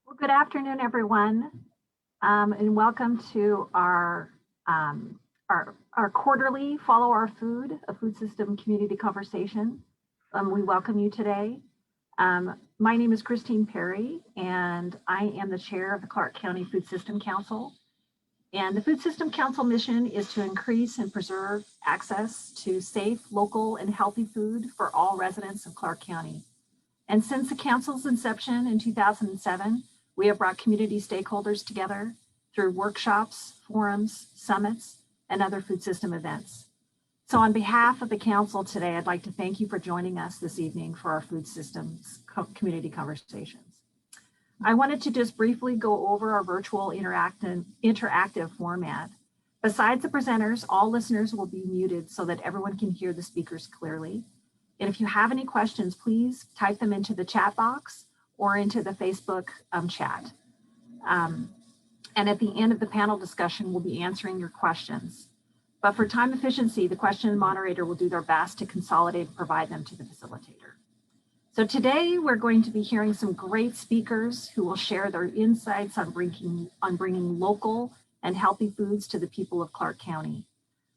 Well, good afternoon, everyone, and welcome to our quarterly Follow Our Food, a food system community conversation. We welcome you today. My name is Christine Perry, and I am the chair of the Clark County Food System Council. And the Food System Council mission is to increase and preserve access to safe, local, and healthy food for all residents of Clark County. And since the council's inception in 2007, we have brought community stakeholders together through workshops, forums, summits, and other food system events. So on behalf of the council today, I'd like to thank you for joining us this evening for our food systems community conversations. I wanted to just briefly go over our virtual interactive format. Besides the presenters, all listeners will be muted so that everyone can hear the speakers clearly. And if you have any questions, please type them into the chat box or into the Facebook chat. And at the end of the panel discussion, we'll be answering your questions. But for time efficiency, the question moderator will do their best to consolidate and provide them to the facilitator. So today we're going to be hearing some great speakers who will share their insights on bringing local and healthy foods to the people of Clark County.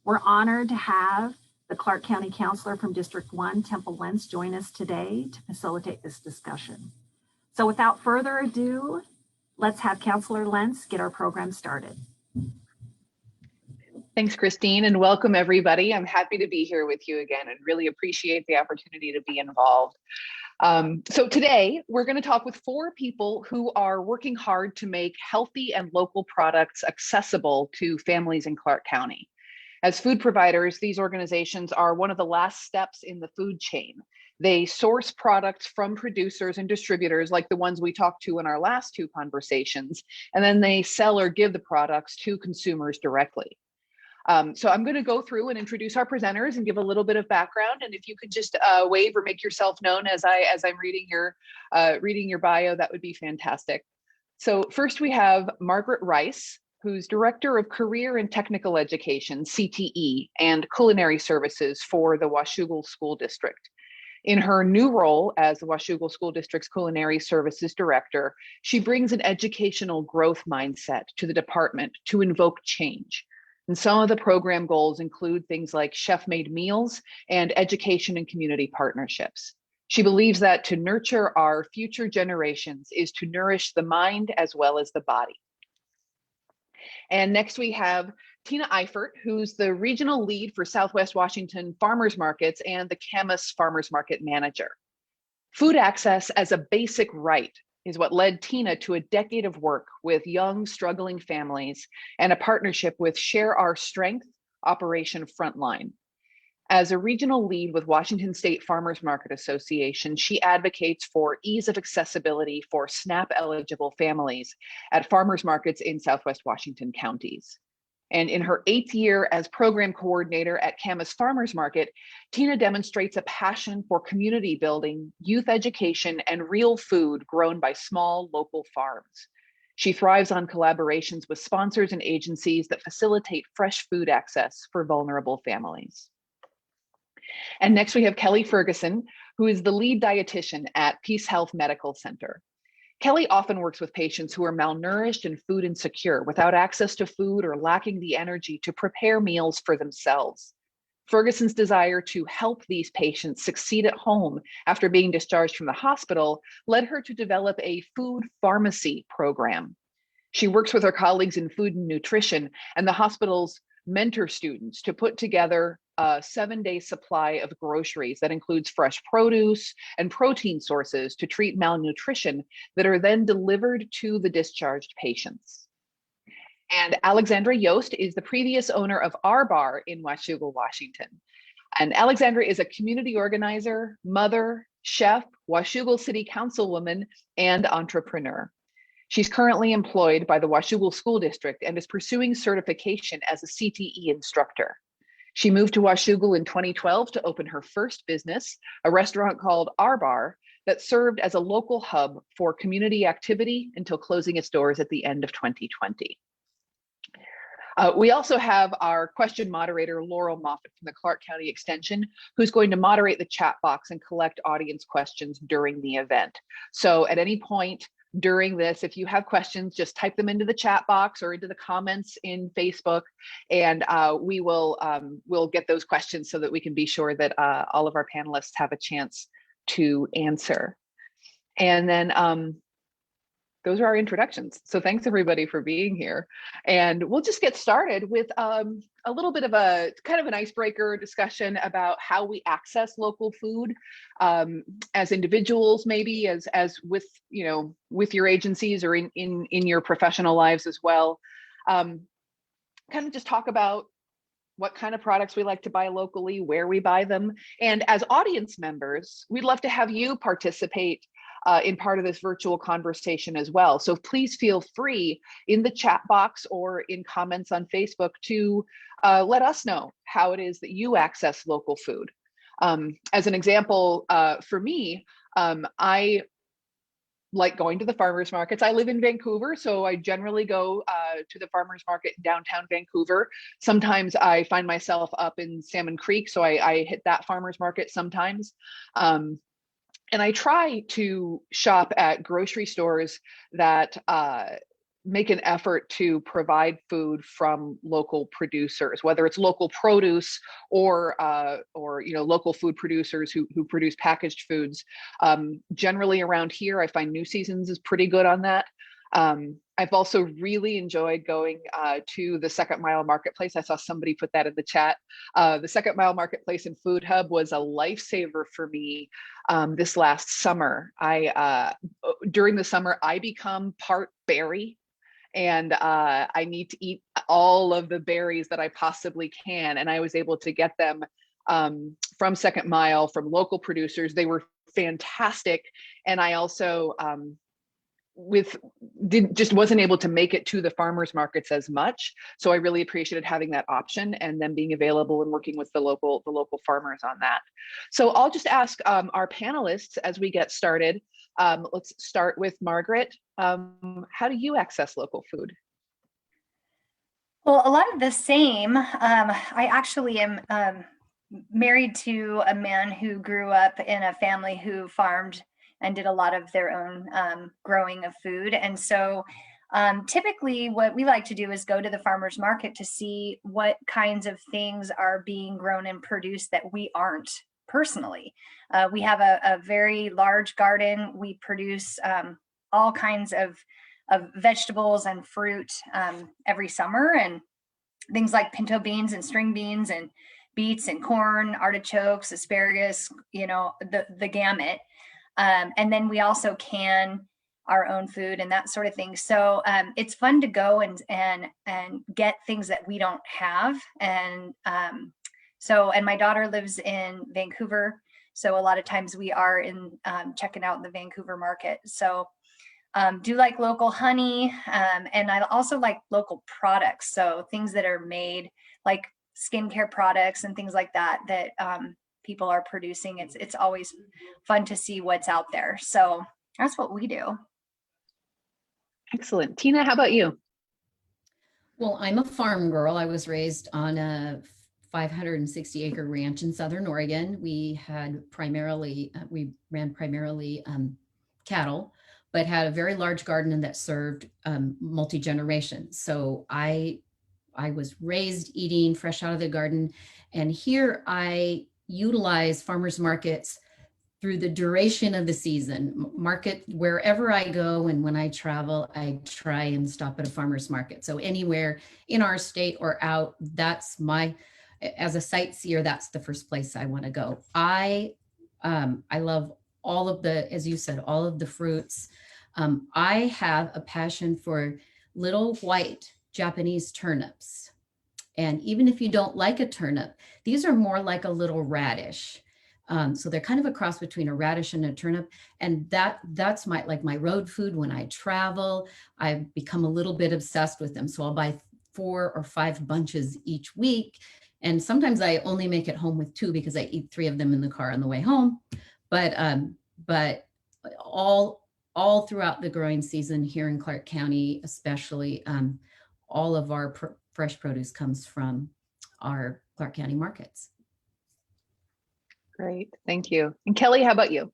We're honored to have the Clark County Counselor from District 1, Temple Lentz, join us today to facilitate this discussion. So without further ado, let's have Counselor Lentz get our program started. Thanks, Christine, and welcome everybody. I'm happy to be here with you again and really appreciate the opportunity to be involved. So today we're going to talk with 4 people who are working hard to make healthy and local products accessible to families in Clark County. As food providers, these organizations are one of the last steps in the food chain. They source products from producers and distributors like the ones we talked to in our last 2 conversations, and then they sell or give the products to consumers directly. So I'm going to go through and introduce our presenters and give a little bit of background. And if you could just wave or make yourself known as I'm reading your bio, that would be fantastic. So first we have Margaret Rice, who's Director of Career and Technical Education, CTE, and Culinary Services for the Washougal School District. In her new role as the Washougal School District's Culinary Services Director, she brings an educational growth mindset to the department to invoke change. And some of the program goals include things like chef-made meals and education and community partnerships. She believes that to nurture our future generations is to nourish the mind as well as the body. And next we have Tina Eifert, who's the regional lead for Southwest Washington Farmers Markets and the Camas Farmers Market Manager. Food access as a basic right is what led Tina to a decade of work with young, struggling families and a partnership with Share Our Strength, Operation Frontline. As a regional lead with Washington State Farmers Market Association, she advocates for ease of accessibility for SNAP-eligible families at farmers markets in Southwest Washington counties. And in her 8th year as program coordinator at Camas Farmers Market, Tina demonstrates a passion for community building, youth education, and real food grown by small local farms. She thrives on collaborations with sponsors and agencies that facilitate fresh food access for vulnerable families. And next we have Kelly Ferguson, who is the lead dietitian at Peace Health Medical Center. Kelly often works with patients who are malnourished and food insecure, without access to food or lacking the energy to prepare meals for themselves. Ferguson's desire to help these patients succeed at home after being discharged from the hospital led her to develop a food pharmacy program. She works with her colleagues in food and nutrition and the hospital's mentor students to put together a 7-day supply of groceries that includes fresh produce and protein sources to treat malnutrition that are then delivered to the discharged patients. And Alexandra Yost is the previous owner of Our Bar in Washougal, Washington. And Alexandra is a community organizer, mother, chef, Washougal City Councilwoman, and entrepreneur. She's currently employed by the Washougal School District and is pursuing certification as a CTE instructor. She moved to Washougal in 2012 to open her first business, a restaurant called Our Bar, that served as a local hub for community activity until closing its doors at the end of 2020. We also have our question moderator, Laurel Moffat from the Clark County Extension, who's going to moderate the chat box and collect audience questions during the event. So at any point during this, if you have questions, just type them into the chat box or into the comments in Facebook, and we will we'll get those questions so that we can be sure that all of our panelists have a chance to answer. And then those are our introductions. So thanks everybody for being here. And we'll just get started with a little bit of a kind of an icebreaker discussion about how we access local food as individuals, maybe as with, you know, with your agencies or in your professional lives as well. Kind of just talk about what kind of products we like to buy locally, where we buy them. And as audience members, we'd love to have you participate in part of this virtual conversation as well. So please feel free in the chat box or in comments on Facebook to let us know how it is that you access local food. As an example, for me, I like going to the farmers markets. I live in Vancouver, so I generally go to the farmers market in downtown Vancouver. Sometimes I find myself up in Salmon Creek, so I hit that farmers market sometimes. And I try to shop at grocery stores that make an effort to provide food from local producers, whether it's local produce or you know, local food producers who produce packaged foods. Generally around here, I find New Seasons is pretty good on that. I've also really enjoyed going to the Second Mile Marketplace. I saw somebody put that in the chat. The Second Mile Marketplace and Food Hub was a lifesaver for me this last summer. During the summer, I become part berry, and I need to eat all of the berries that I possibly can. And I was able to get them from Second Mile, from local producers. They were fantastic. And I also just wasn't able to make it to the farmers markets as much. So I really appreciated having that option and then being available and working with the local farmers on that. So I'll just ask our panelists as we get started. Let's start with Margaret. How do you access local food? Well, a lot of the same. I actually am married to a man who grew up in a family who farmed and did a lot of their own growing of food. And so typically what we like to do is go to the farmer's market to see what kinds of things are being grown and produced that we aren't personally. We have a very large garden. We produce all kinds of vegetables and fruit every summer, and things like pinto beans and string beans and beets and corn, artichokes, asparagus, you know, the gamut. And then we also can our own food and that sort of thing. So it's fun to go and get things that we don't have. And and my daughter lives in Vancouver, so a lot of times we are in checking out the Vancouver market. So do like local honey, and I also like local products. So things that are made like skincare products and things like that people are producing. It's always fun to see what's out there. So that's what we do. Excellent. Tina, how about you? Well, I'm a farm girl. I was raised on a 560-acre ranch in Southern Oregon. We ran primarily cattle, but had a very large garden that served multi-generations. So I was raised eating fresh out of the garden, and here I utilize farmers markets through the duration of the season. Market wherever I go, and when I travel, I try and stop at a farmer's market. So anywhere in our state or out, that's as a sightseer, that's the first place I want to go. I love all of the, as you said, all of the fruits. I have a passion for little white Japanese turnips. And even if you don't like a turnip, these are more like a little radish. So they're kind of a cross between a radish and a turnip. And that's my road food when I travel. I've become a little bit obsessed with them. So I'll buy 4 or 5 bunches each week. And sometimes I only make it home with 2 because I eat 3 of them in the car on the way home. But all throughout the growing season here in Clark County, especially, all of our fresh produce comes from our Clark County markets. Great, thank you. And Kelly, how about you?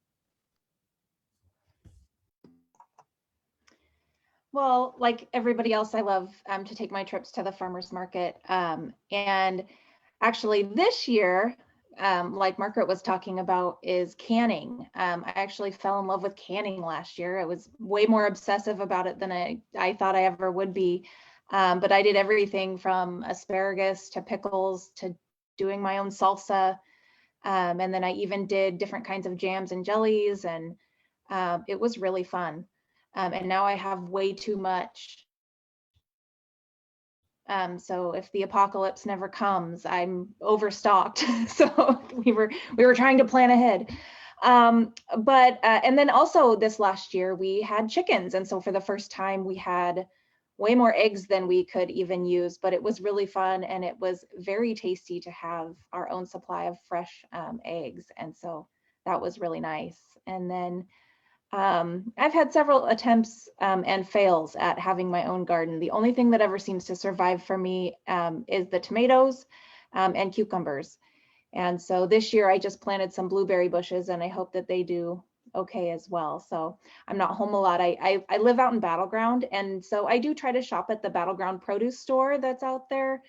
Well, like everybody else, I love to take my trips to the farmers market. And actually this year, like Margaret was talking about, is canning. I actually fell in love with canning last year. I was way more obsessive about it than I thought I ever would be. But I did everything from asparagus to pickles to doing my own salsa. And then I even did different kinds of jams and jellies, and it was really fun. And now I have way too much. So if the apocalypse never comes, I'm overstocked. So we were trying to plan ahead. And then also this last year we had chickens. And so for the first time we had way more eggs than we could even use, but it was really fun. And it was very tasty to have our own supply of fresh eggs. And so that was really nice. And then I've had several attempts and fails at having my own garden. The only thing that ever seems to survive for me is the tomatoes and cucumbers. And so this year I just planted some blueberry bushes, and I hope that they do okay as well. So I'm not home a lot. I live out in Battleground, and so I do try to shop at the Battleground produce store that's out there.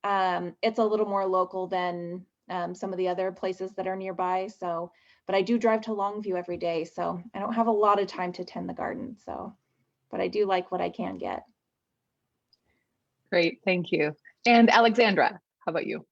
It's a little more local than some of the other places that are nearby. So, but I do drive to Longview every day, so I don't have a lot of time to tend the garden. So, but I do like what I can get. Great, thank you. And Alexandra, how about you?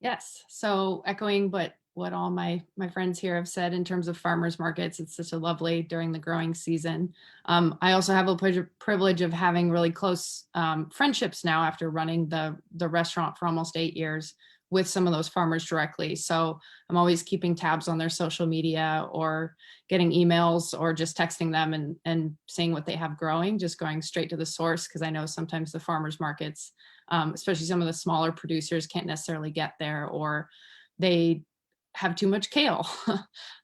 Yes, so echoing what all my friends here have said in terms of farmers markets, it's such a lovely during the growing season. I also have a privilege of having really close friendships now after running the restaurant for almost 8 years with some of those farmers directly. So I'm always keeping tabs on their social media or getting emails or just texting them and seeing what they have growing, just going straight to the source, because I know sometimes the farmers markets, especially some of the smaller producers, can't necessarily get there, or they have too much kale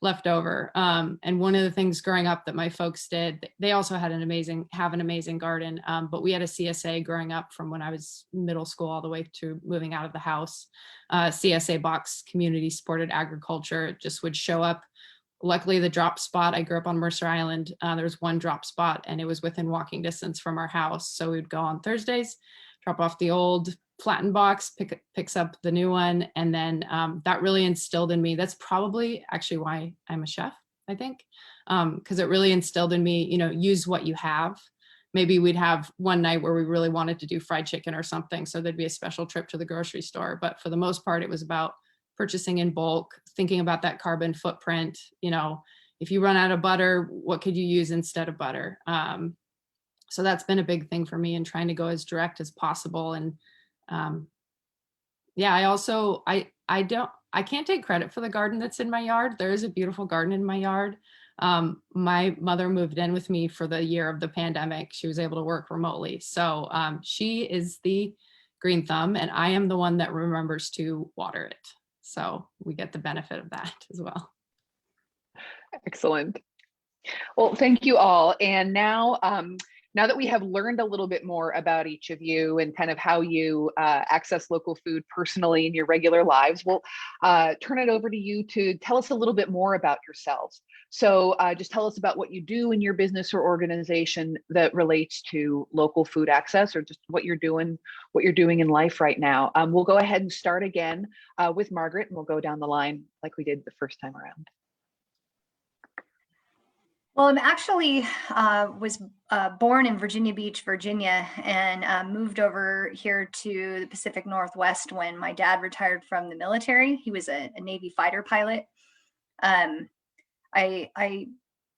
left over. And one of the things growing up that my folks did, they also had an amazing garden, but we had a CSA growing up from when I was middle school all the way to moving out of the house. CSA box, community supported agriculture, it just would show up. Luckily, the drop spot, I grew up on Mercer Island, there was one drop spot and it was within walking distance from our house. So we would go on Thursdays, drop off the old flattened box, picks up the new one. And then that really instilled in me, that's probably actually why I'm a chef, I think, because it really instilled in me, use what you have. Maybe we'd have one night where we really wanted to do fried chicken or something, so there'd be a special trip to the grocery store. But for the most part, it was about purchasing in bulk, thinking about that carbon footprint. If you run out of butter, what could you use instead of butter? So that's been a big thing for me, and trying to go as direct as possible. And yeah, I can't take credit for the garden that's in my yard. There is a beautiful garden in my yard. My mother moved in with me for the year of the pandemic. She was able to work remotely. So she is the green thumb, and I am the one that remembers to water it. So we get the benefit of that as well. Excellent. Well, thank you all. And now, now that we have learned a little bit more about each of you and kind of how you access local food personally in your regular lives, we'll turn it over to you to tell us a little bit more about yourselves. So just tell us about what you do in your business or organization that relates to local food access, or just what you're doing in life right now. We'll go ahead and start again with Margaret, and we'll go down the line like we did the first time around. Well, I'm actually was born in Virginia Beach, Virginia, and moved over here to the Pacific Northwest when my dad retired from the military. He was a Navy fighter pilot. I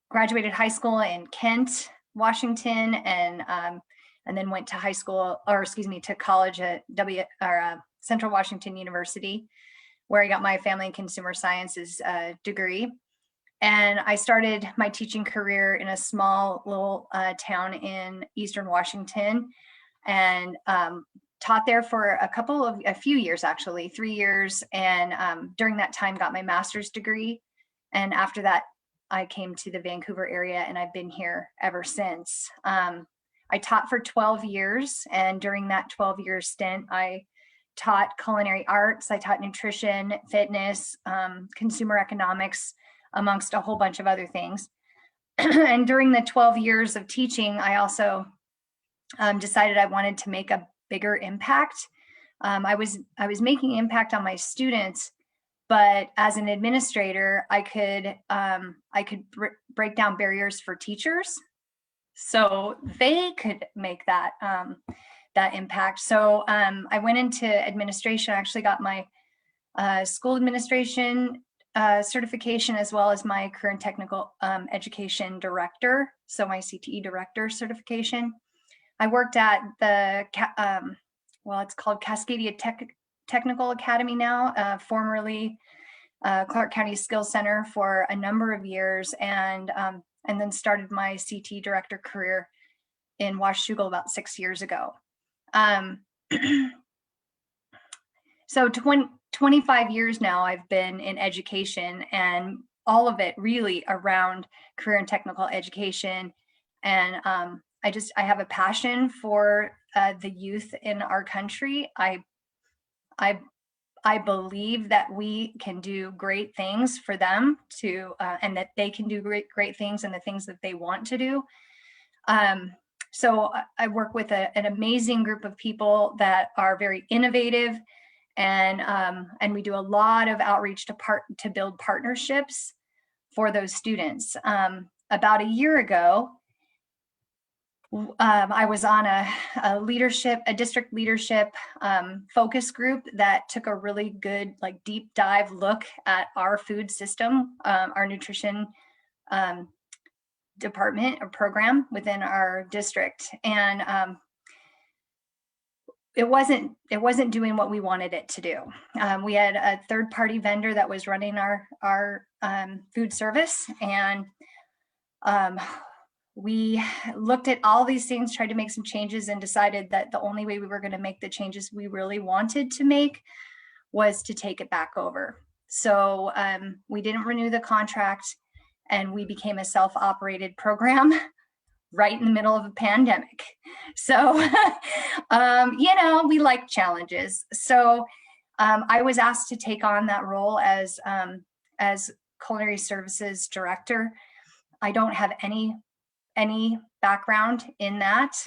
graduated high school in Kent, Washington, and then went to college at Central Washington University, where I got my family and consumer sciences degree. And I started my teaching career in a small little town in Eastern Washington, and taught there for a few years, actually 3 years. And during that time, got my master's degree. And after that I came to the Vancouver area, and I've been here ever since. I taught for 12 years, and during that 12-year stint, I taught culinary arts, I taught nutrition, fitness, consumer economics, amongst a whole bunch of other things. And during the 12 years of teaching, I also decided I wanted to make a bigger impact. I was making impact on my students, but as an administrator, I could break down barriers for teachers, so they could make that impact. So I went into administration. I actually got my school administration certification, as well as my career and technical education director, so my CTE director certification. I worked at the, well, it's called Cascadia Technical Academy now, formerly Clark County Skills Center, for a number of years, and then started my CTE director career in Washougal about 6 years ago. So 25 years now I've been in education, and all of it really around career and technical education. And I have a passion for the youth in our country. I believe that we can do great things for them to, and that they can do great things and the things that they want to do. So I work with an amazing group of people that are very innovative, and we do a lot of outreach to build partnerships for those students. About a year ago, I was on a district leadership focus group that took a really good, like, deep dive look at our food system, our nutrition department or program within our district, and it wasn't doing what we wanted it to do. We had a third-party vendor that was running our food service, and we looked at all these things, tried to make some changes, and decided that the only way we were going to make the changes we really wanted to make was to take it back over. So we didn't renew the contract, and we became a self-operated program right in the middle of a pandemic. So, we like challenges. So I was asked to take on that role as Culinary Services Director. I don't have any background in that.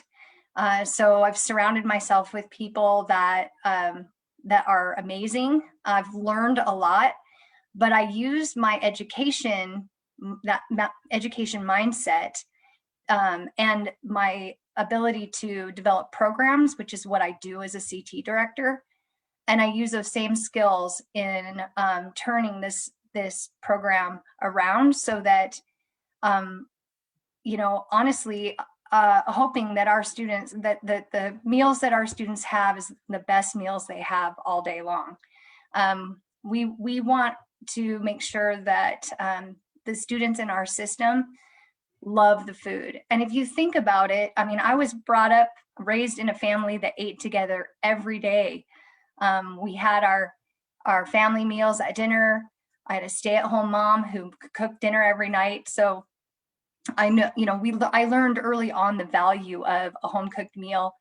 So I've surrounded myself with people that are amazing. I've learned a lot, but I used my education mindset and my ability to develop programs, which is what I do as a CT director. And I use those same skills in turning this program around, so that, honestly, hoping that our students, that the meals that our students have is the best meals they have all day long. We want to make sure that the students in our system love the food. And if you think about it, I mean, I was raised in a family that ate together every day. We had our family meals at dinner. I had a stay-at-home mom who cooked dinner every night. So I know, I learned early on the value of a home-cooked meal,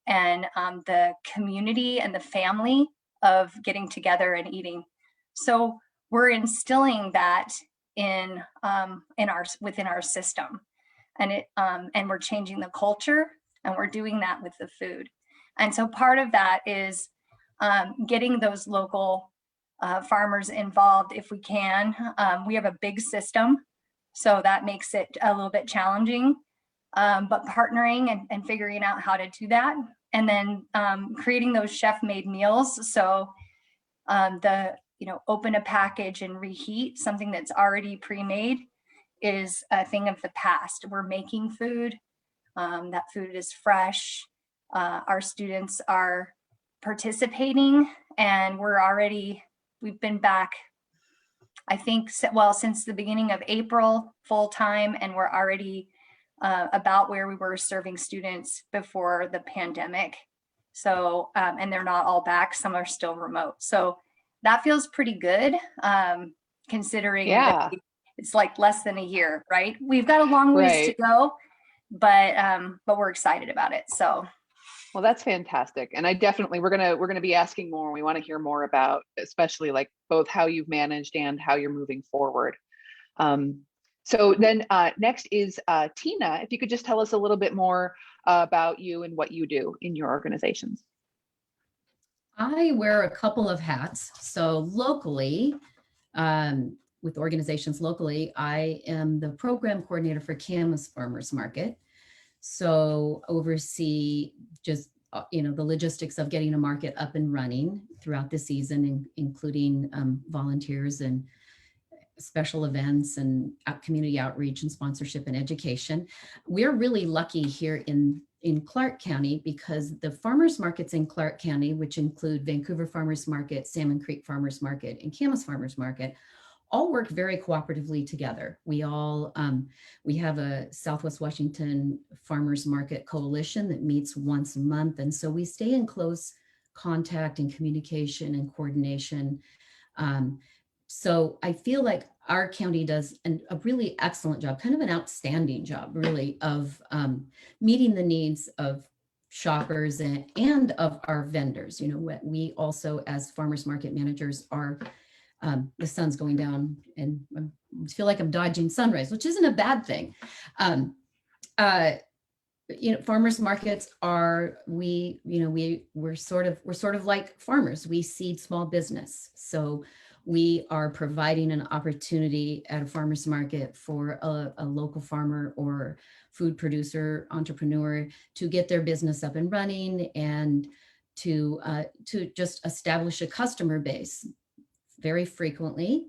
and the community and the family of getting together and eating. So we're instilling that within our system, and we're changing the culture, and we're doing that with the food. And so part of that is getting those local farmers involved if we can. We have a big system, so that makes it a little bit challenging, but partnering and figuring out how to do that, and then creating those chef-made meals. So open a package and reheat something that's already pre-made is a thing of the past. We're making food. That food is fresh. Our students are participating, and we've been back, I think, since the beginning of April full time, and we're already about where we were serving students before the pandemic. So, and they're not all back, some are still remote. So that feels pretty good, considering it's like less than a year, right? We've got a long ways to go, but we're excited about it. So. Well, that's fantastic. And I definitely, we're going to be asking more. We want to hear more about, especially like both how you've managed and how you're moving forward. So then next is Tina, if you could just tell us a little bit more about you and what you do in your organizations. I wear a couple of hats. So locally, with organizations locally, I am the program coordinator for Camas Farmers Market. So oversee just, the logistics of getting a market up and running throughout the season, including volunteers and special events and community outreach and sponsorship and education. We're really lucky here in Clark County because the farmers markets in Clark County, which include Vancouver Farmers Market, Salmon Creek Farmers Market, and Camas Farmers Market, all work very cooperatively together. We have a Southwest Washington Farmers Market Coalition that meets once a month. And so we stay in close contact and communication and coordination. So I feel like our county does a really excellent job, kind of an outstanding job, really, of meeting the needs of shoppers and of our vendors. We also, as farmers market managers, are the sun's going down and I feel like I'm dodging sunrise, which isn't a bad thing. Farmers markets are, we're sort of like farmers. We seed small business. So we are providing an opportunity at a farmer's market for a local farmer or food producer, entrepreneur to get their business up and running and to just establish a customer base. Very frequently,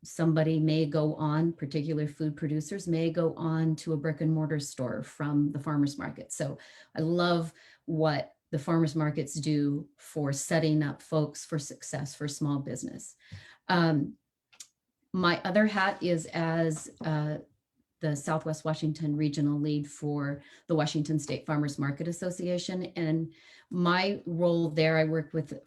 somebody may go on, particular food producers may go on to a brick and mortar store from the farmer's market. So I love what the farmers markets do for setting up folks for success for small business. My other hat is as the Southwest Washington regional lead for the Washington State Farmers Market Association. And my role there, I work with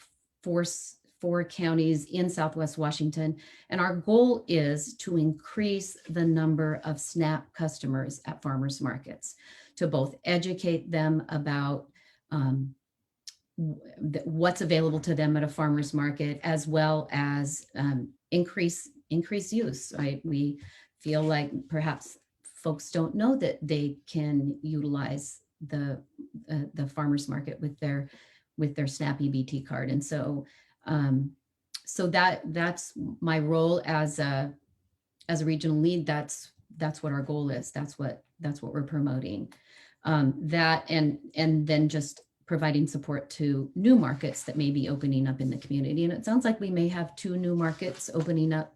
four counties in Southwest Washington. And our goal is to increase the number of SNAP customers at farmers markets, to both educate them about what's available to them at a farmer's market, as well as increase use. We feel like perhaps folks don't know that they can utilize the farmer's market with their SNAP EBT card. And so that's my role as a regional lead. That's what our goal is. That's what we're promoting. That and then just providing support to new markets that may be opening up in the community. And it sounds like we may have 2 new markets opening up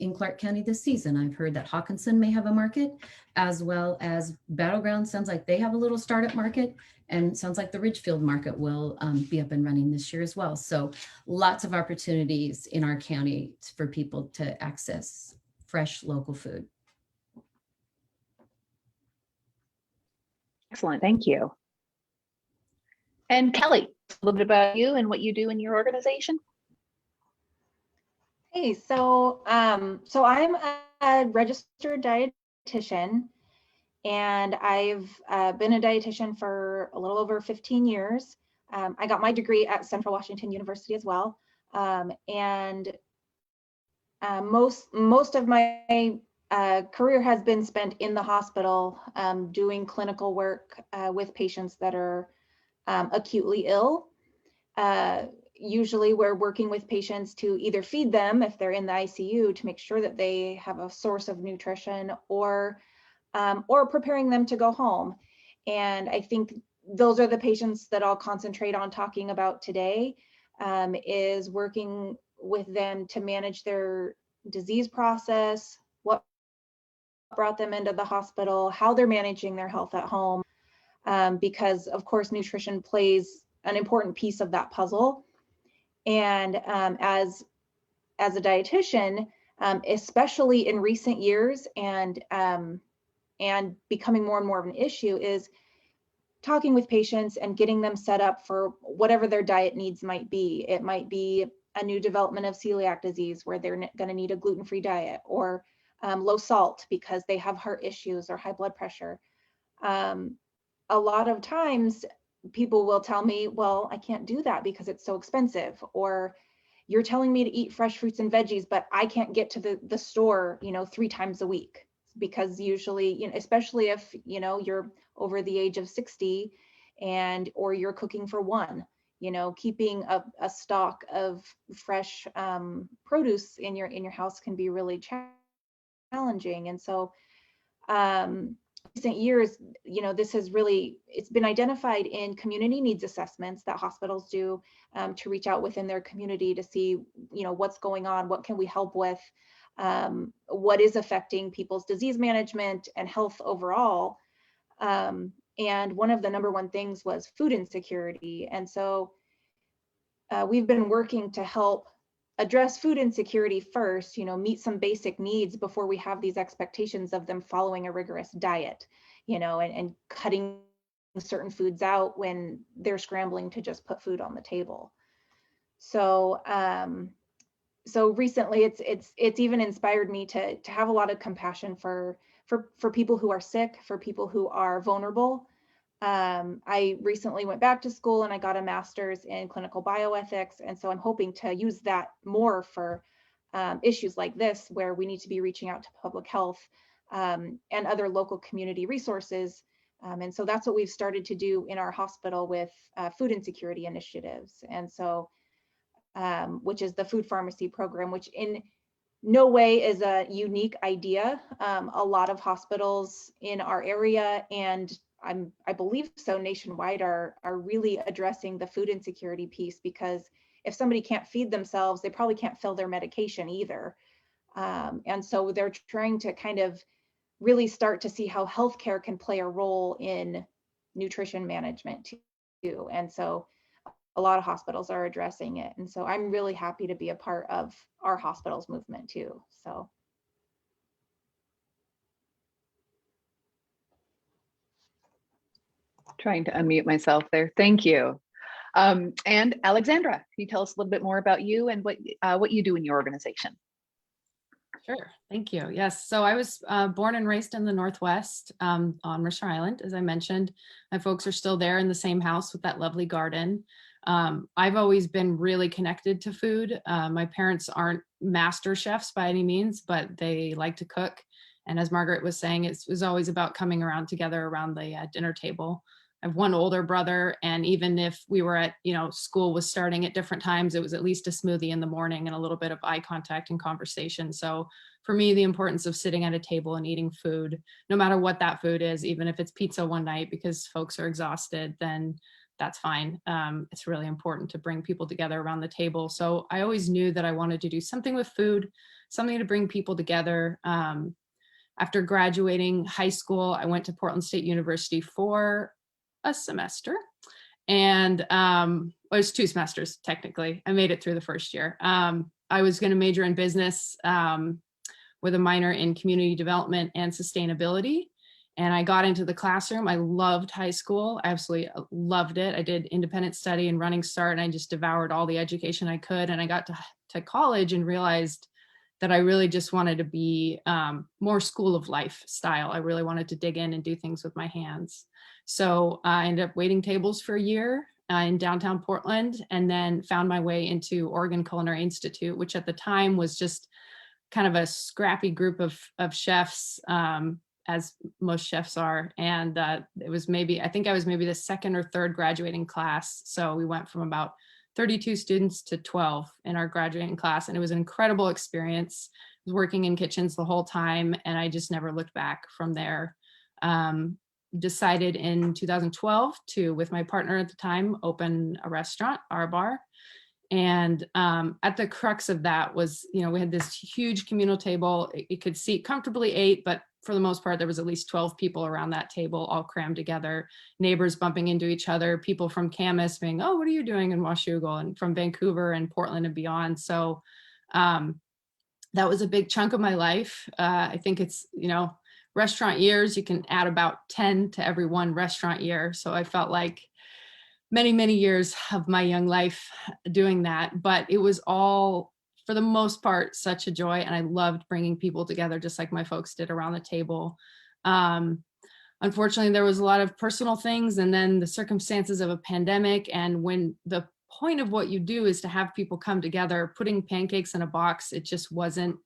in Clark County this season. I've heard that Hawkinson may have a market, as well as Battleground. Sounds like they have a little startup market, and sounds like the Ridgefield market will be up and running this year as well. So lots of opportunities in our county for people to access fresh local food. Excellent, thank you. And Kelly, a little bit about you and what you do in your organization. Hey, so I'm a registered dietitian, and I've been a dietitian for a little over 15 years. I got my degree at Central Washington University as well, and most of my career has been spent in the hospital doing clinical work with patients that are acutely ill. Usually we're working with patients to either feed them if they're in the ICU to make sure that they have a source of nutrition, or preparing them to go home. And I think those are the patients that I'll concentrate on talking about today, is working with them to manage their disease process, what brought them into the hospital, how they're managing their health at home, because of course nutrition plays an important piece of that puzzle. And as a dietitian, especially in recent years, and becoming more and more of an issue, is talking with patients and getting them set up for whatever their diet needs might be. It might be a new development of celiac disease where they're going to need a gluten-free diet, or low salt because they have heart issues or high blood pressure. A lot of times people will tell me, well, I can't do that because it's so expensive, or you're telling me to eat fresh fruits and veggies, but I can't get to the store, 3 times a week, because usually, especially if, you're over the age of 60 or you're cooking for one, keeping a stock of fresh produce in your house can be really challenging. And so recent years, this has it's been identified in community needs assessments that hospitals do to reach out within their community to see, what's going on, what can we help with, what is affecting people's disease management and health overall. And one of the number one things was food insecurity. And so we've been working to help address food insecurity first, meet some basic needs before we have these expectations of them following a rigorous diet, and cutting certain foods out when they're scrambling to just put food on the table. So, so recently it's even inspired me to have a lot of compassion for people who are sick, for people who are vulnerable. I recently went back to school and I got a master's in clinical bioethics. And so I'm hoping to use that more for issues like this, where we need to be reaching out to public health and other local community resources. And so that's what we've started to do in our hospital with food insecurity initiatives. And so, which is the food pharmacy program, which in no way is a unique idea. A lot of hospitals in our area, and I believe so nationwide, are really addressing the food insecurity piece, because if somebody can't feed themselves, they probably can't fill their medication either. And so they're trying to kind of really start to see how healthcare can play a role in nutrition management too. And so a lot of hospitals are addressing it. And so I'm really happy to be a part of our hospital's movement too. So. Trying to unmute myself there. Thank you. And Alexandra, can you tell us a little bit more about you and what you do in your organization? Sure, thank you. Yes, so I was born and raised in the Northwest on Mercer Island, as I mentioned. My folks are still there in the same house with that lovely garden. I've always been really connected to food. My parents aren't master chefs by any means, but they like to cook. And as Margaret was saying, it was always about coming around together around the dinner table. I have one older brother, and even if we were at, school was starting at different times, it was at least a smoothie in the morning and a little bit of eye contact and conversation. So for me, the importance of sitting at a table and eating food, no matter what that food is, even if it's pizza one night because folks are exhausted, then that's fine. It's really important to bring people together around the table. So I always knew that I wanted to do something with food, something to bring people together. After graduating high school, I went to Portland State University for a semester, and well, it was 2 semesters technically. I made it through the first year. I was going to major in business with a minor in community development and sustainability, and I got into the classroom. I loved high school. I absolutely loved it. I did independent study and running start, and I just devoured all the education I could. And I got to college and realized that I really just wanted to be more school of life style. I really wanted to dig in and do things with my hands. So I ended up waiting tables for a year in downtown Portland, and then found my way into Oregon Culinary Institute, which at the time was just kind of a scrappy group of chefs, as most chefs are. And it was I think I was maybe the 2nd or 3rd graduating class. So we went from about 32 students to 12 in our graduating class. And it was an incredible experience. I was working in kitchens the whole time, and I just never looked back from there. Decided in 2012 to, with my partner at the time, open a restaurant, our bar. And at the crux of that was, we had this huge communal table. It could seat comfortably 8, but for the most part, there was at least 12 people around that table, all crammed together, neighbors bumping into each other, people from Camas being, oh, what are you doing in Washougal, and from Vancouver and Portland and beyond. So that was a big chunk of my life. I think it's, restaurant years, you can add about 10 to every 1 restaurant year. So I felt like many, many years of my young life doing that, but it was all, for the most part, such a joy. And I loved bringing people together, just like my folks did around the table. Unfortunately, there was a lot of personal things and then the circumstances of a pandemic. And when the point of what you do is to have people come together, putting pancakes in a box, it just wasn't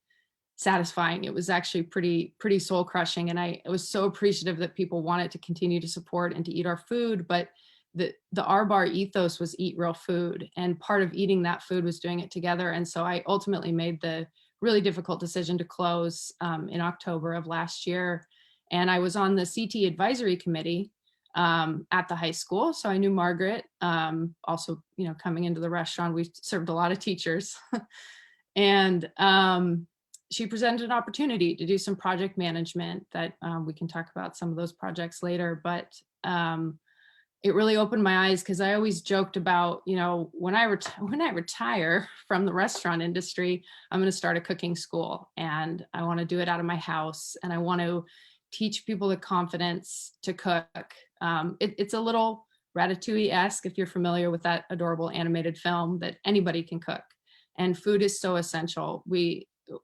satisfying. It was actually pretty soul crushing. And I was so appreciative that people wanted to continue to support and to eat our food, but the R Bar ethos was eat real food. And part of eating that food was doing it together. And so I ultimately made the really difficult decision to close in October of last year. And I was on the CT advisory committee at the high school. So I knew Margaret, also, you know, coming into the restaurant, we served a lot of teachers. And she presented an opportunity to do some project management that we can talk about some of those projects later. But it really opened my eyes, because I always joked about, you know, when I retire from the restaurant industry, I'm going to start a cooking school, and I want to do it out of my house, and I want to teach people the confidence to cook. It's a little Ratatouille-esque, if you're familiar with that adorable animated film, that anybody can cook, and food is so essential.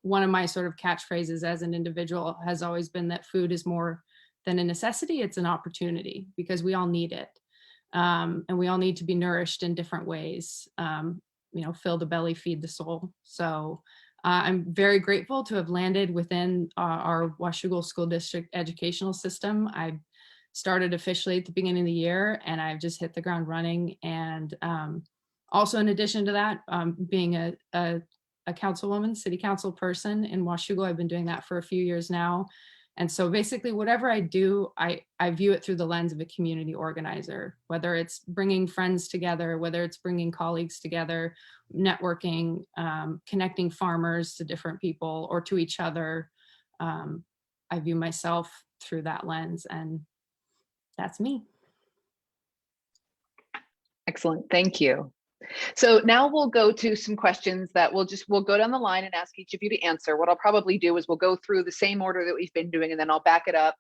One of my sort of catchphrases as an individual has always been that food is more than a necessity, it's an opportunity, because we all need it. And we all need to be nourished in different ways. You know, fill the belly, feed the soul. So I'm very grateful to have landed within our Washougal School District educational system. I started officially at the beginning of the year, and I've just hit the ground running. And also, in addition to that, being a councilwoman, city council person in Washougal, I've been doing that for a few years now. And so basically whatever I do, I view it through the lens of a community organizer, whether it's bringing friends together, whether it's bringing colleagues together, networking, connecting farmers to different people or to each other. I view myself through that lens, and that's me. Excellent, thank you. So now we'll go to some questions that we'll go down the line and ask each of you to answer. What I'll probably do is we'll go through the same order that we've been doing, and then I'll back it up,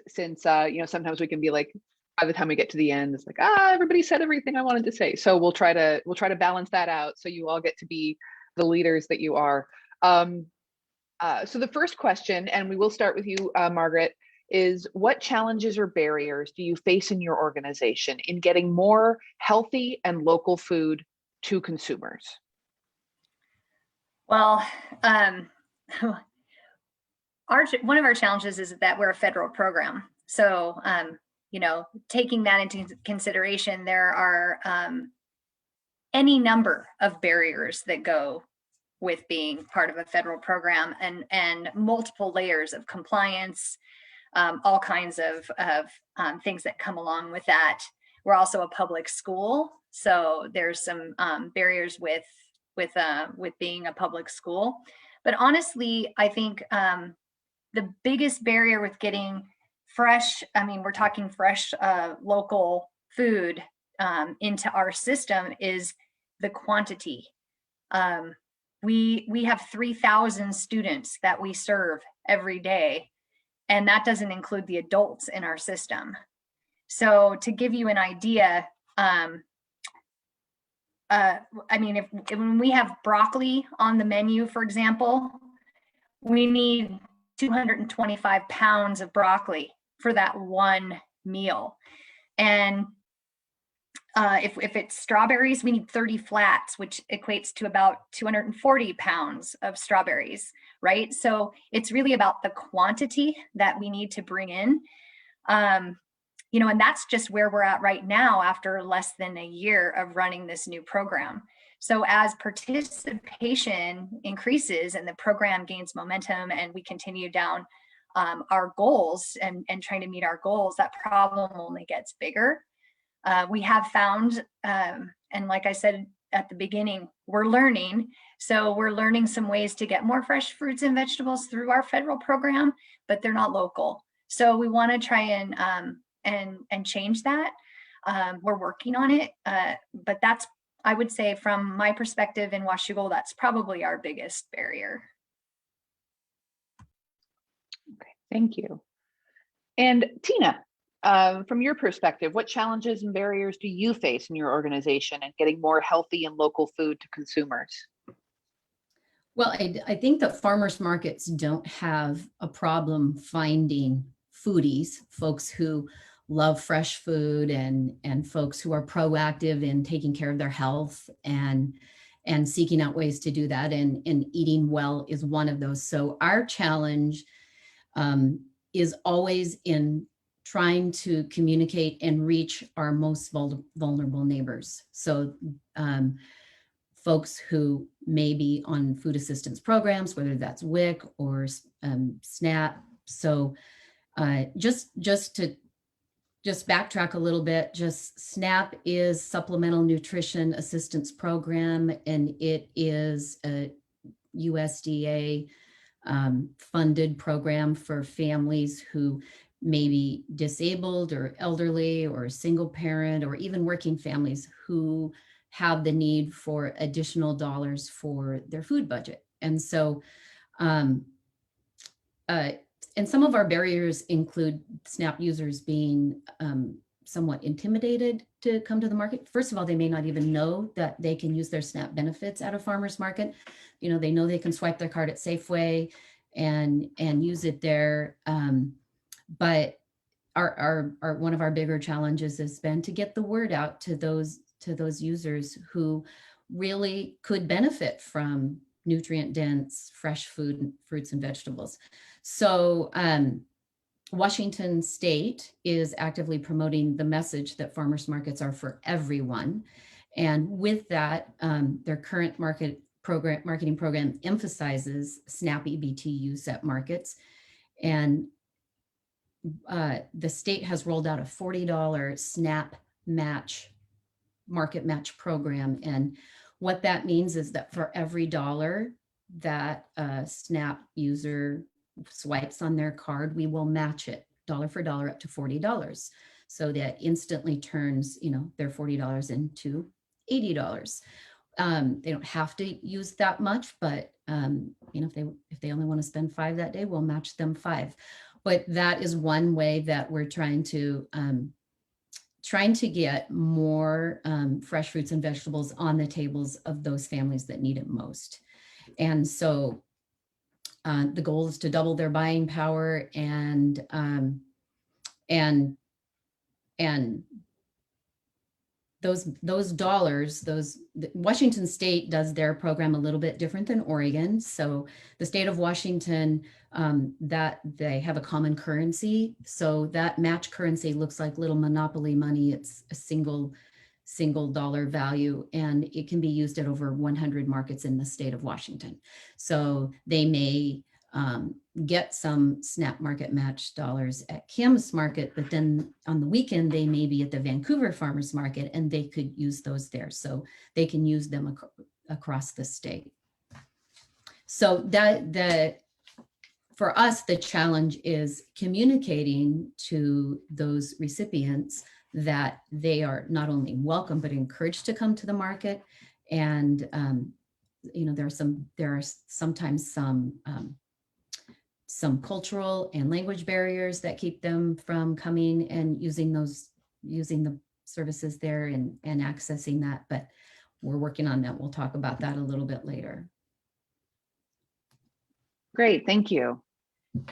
since you know, sometimes we can be like, by the time we get to the end, it's like, everybody said everything I wanted to say. So we'll try to balance that out, so you all get to be the leaders that you are. So the first question, and we will start with you, Margaret, is what challenges or barriers do you face in your organization in getting more healthy and local food to consumers? Well, one of our challenges is that we're a federal program. So, you know, taking that into consideration, there are any number of barriers that go with being part of a federal program, and multiple layers of compliance, all kinds of things that come along with that. We're also a public school, so there's some barriers with being a public school. But honestly, I think the biggest barrier with getting fresh, I mean, we're talking fresh local food into our system, is the quantity. We have 3,000 students that we serve every day, and that doesn't include the adults in our system. So to give you an idea, I mean, when we have broccoli on the menu, for example, we need 225 pounds of broccoli for that one meal. And if it's strawberries, we need 30 flats, which equates to about 240 pounds of strawberries, right? So it's really about the quantity that we need to bring in. You know, and that's just where we're at right now after less than a year of running this new program. So as participation increases and the program gains momentum and we continue down our goals and trying to meet our goals, that problem only gets bigger. We have found, and like I said at the beginning, we're learning. So we're learning some ways to get more fresh fruits and vegetables through our federal program, but they're not local. So we want to try and change that. We're working on it, but that's, I would say, from my perspective in Washougal, that's probably our biggest barrier. Okay, thank you. And Tina, from your perspective, what challenges and barriers do you face in your organization in getting more healthy and local food to consumers? Well, I think that farmers markets don't have a problem finding foodies, folks who love fresh food and folks who are proactive in taking care of their health and seeking out ways to do that. And eating well is one of those. So our challenge is always in trying to communicate and reach our most vulnerable neighbors. So folks who may be on food assistance programs, whether that's WIC or SNAP. So just backtrack a little bit, just SNAP is Supplemental Nutrition Assistance Program, and it is a USDA funded program for families who may be disabled or elderly or single parent or even working families who have the need for additional dollars for their food budget. And so, and some of our barriers include SNAP users being somewhat intimidated to come to the market. First of all, they may not even know that they can use their SNAP benefits at a farmer's market. You know, they know they can swipe their card at Safeway and use it there. But our one of our bigger challenges has been to get the word out to those users who really could benefit from nutrient dense fresh food, fruits and vegetables. So Washington State is actively promoting the message that farmers markets are for everyone. And with that, their current marketing program emphasizes SNAP EBT use at markets. And the state has rolled out a $40 SNAP market match program. And what that means is that for every dollar that a SNAP user swipes on their card, we will match it dollar for dollar up to $40. So that instantly turns, their $40 into $80. They don't have to use that much, but if they only want to spend $5 that day, we'll match them $5. But that is one way that we're trying to get more fresh fruits and vegetables on the tables of those families that need it most. And so the goal is to double their buying power and those dollars, Washington State does their program a little bit different than Oregon. So the state of Washington, that they have a common currency. So that match currency looks like little monopoly money. It's a single dollar value, and it can be used at over 100 markets in the state of Washington. So they may get some SNAP market match dollars at Camas Market, but then on the weekend, they may be at the Vancouver Farmers Market and they could use those there. So they can use them across the state. So for us, the challenge is communicating to those recipients that they are not only welcome, but encouraged to come to the market. And, there are sometimes some cultural and language barriers that keep them from coming and using the services there and accessing that, but we're working on that. We'll talk about that a little bit later. Great, thank you.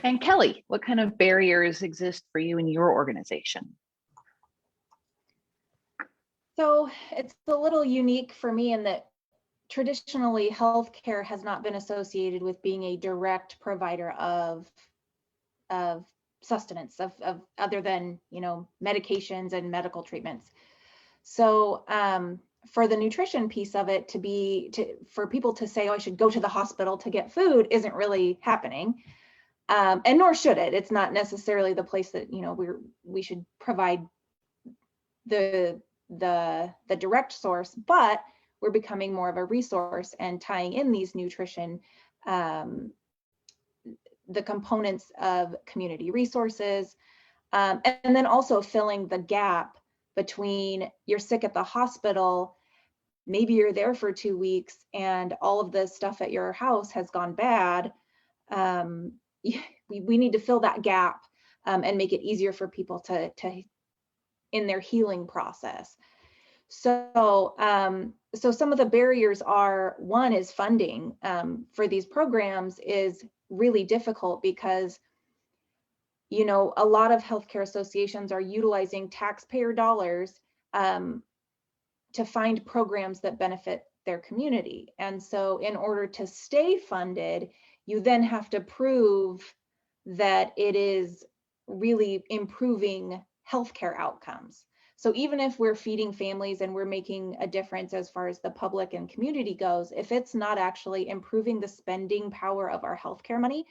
And Kelly, what kind of barriers exist for you in your organization? So it's a little unique for me in that traditionally healthcare has not been associated with being a direct provider of sustenance of other than medications and medical treatments. So for the nutrition piece of it for people to say, oh, I should go to the hospital to get food isn't really happening, and nor should it. It's not necessarily the place that we should provide the direct source, but we're becoming more of a resource and tying in these nutrition, the components of community resources, and then also filling the gap between you're sick at the hospital, maybe you're there for 2 weeks and all of the stuff at your house has gone bad. We need to fill that gap and make it easier for people to in their healing process. So, so some of the barriers are, one is funding for these programs is really difficult because, you know, a lot of healthcare associations are utilizing taxpayer dollars to find programs that benefit their community. And so in order to stay funded, you then have to prove that it is really improving healthcare outcomes. So even if we're feeding families and we're making a difference as far as the public and community goes, if it's not actually improving the spending power of our healthcare money,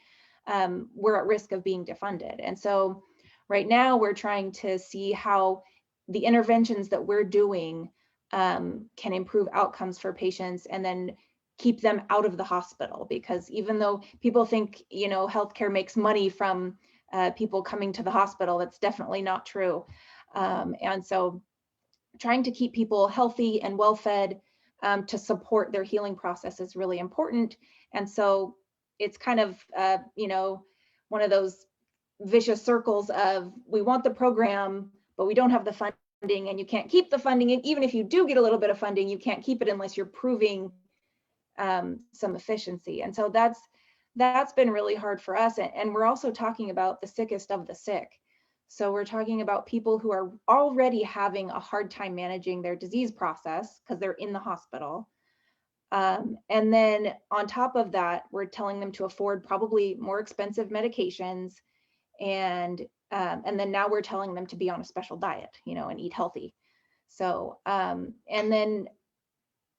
we're at risk of being defunded. And so right now we're trying to see how the interventions that we're doing can improve outcomes for patients and then keep them out of the hospital. Because even though people think, you know, healthcare makes money from people coming to the hospital, that's definitely not true. And so trying to keep people healthy and well-fed to support their healing process is really important. And so it's kind of, you know, one of those vicious circles of, we want the program, but we don't have the funding, and you can't keep the funding. And even if you do get a little bit of funding, you can't keep it unless you're proving some efficiency. And so that's been really hard for us. And we're also talking about the sickest of the sick. So we're talking about people who are already having a hard time managing their disease process because they're in the hospital. And then on top of that, we're telling them to afford probably more expensive medications. And then now we're telling them to be on a special diet, you know, and eat healthy. So, and then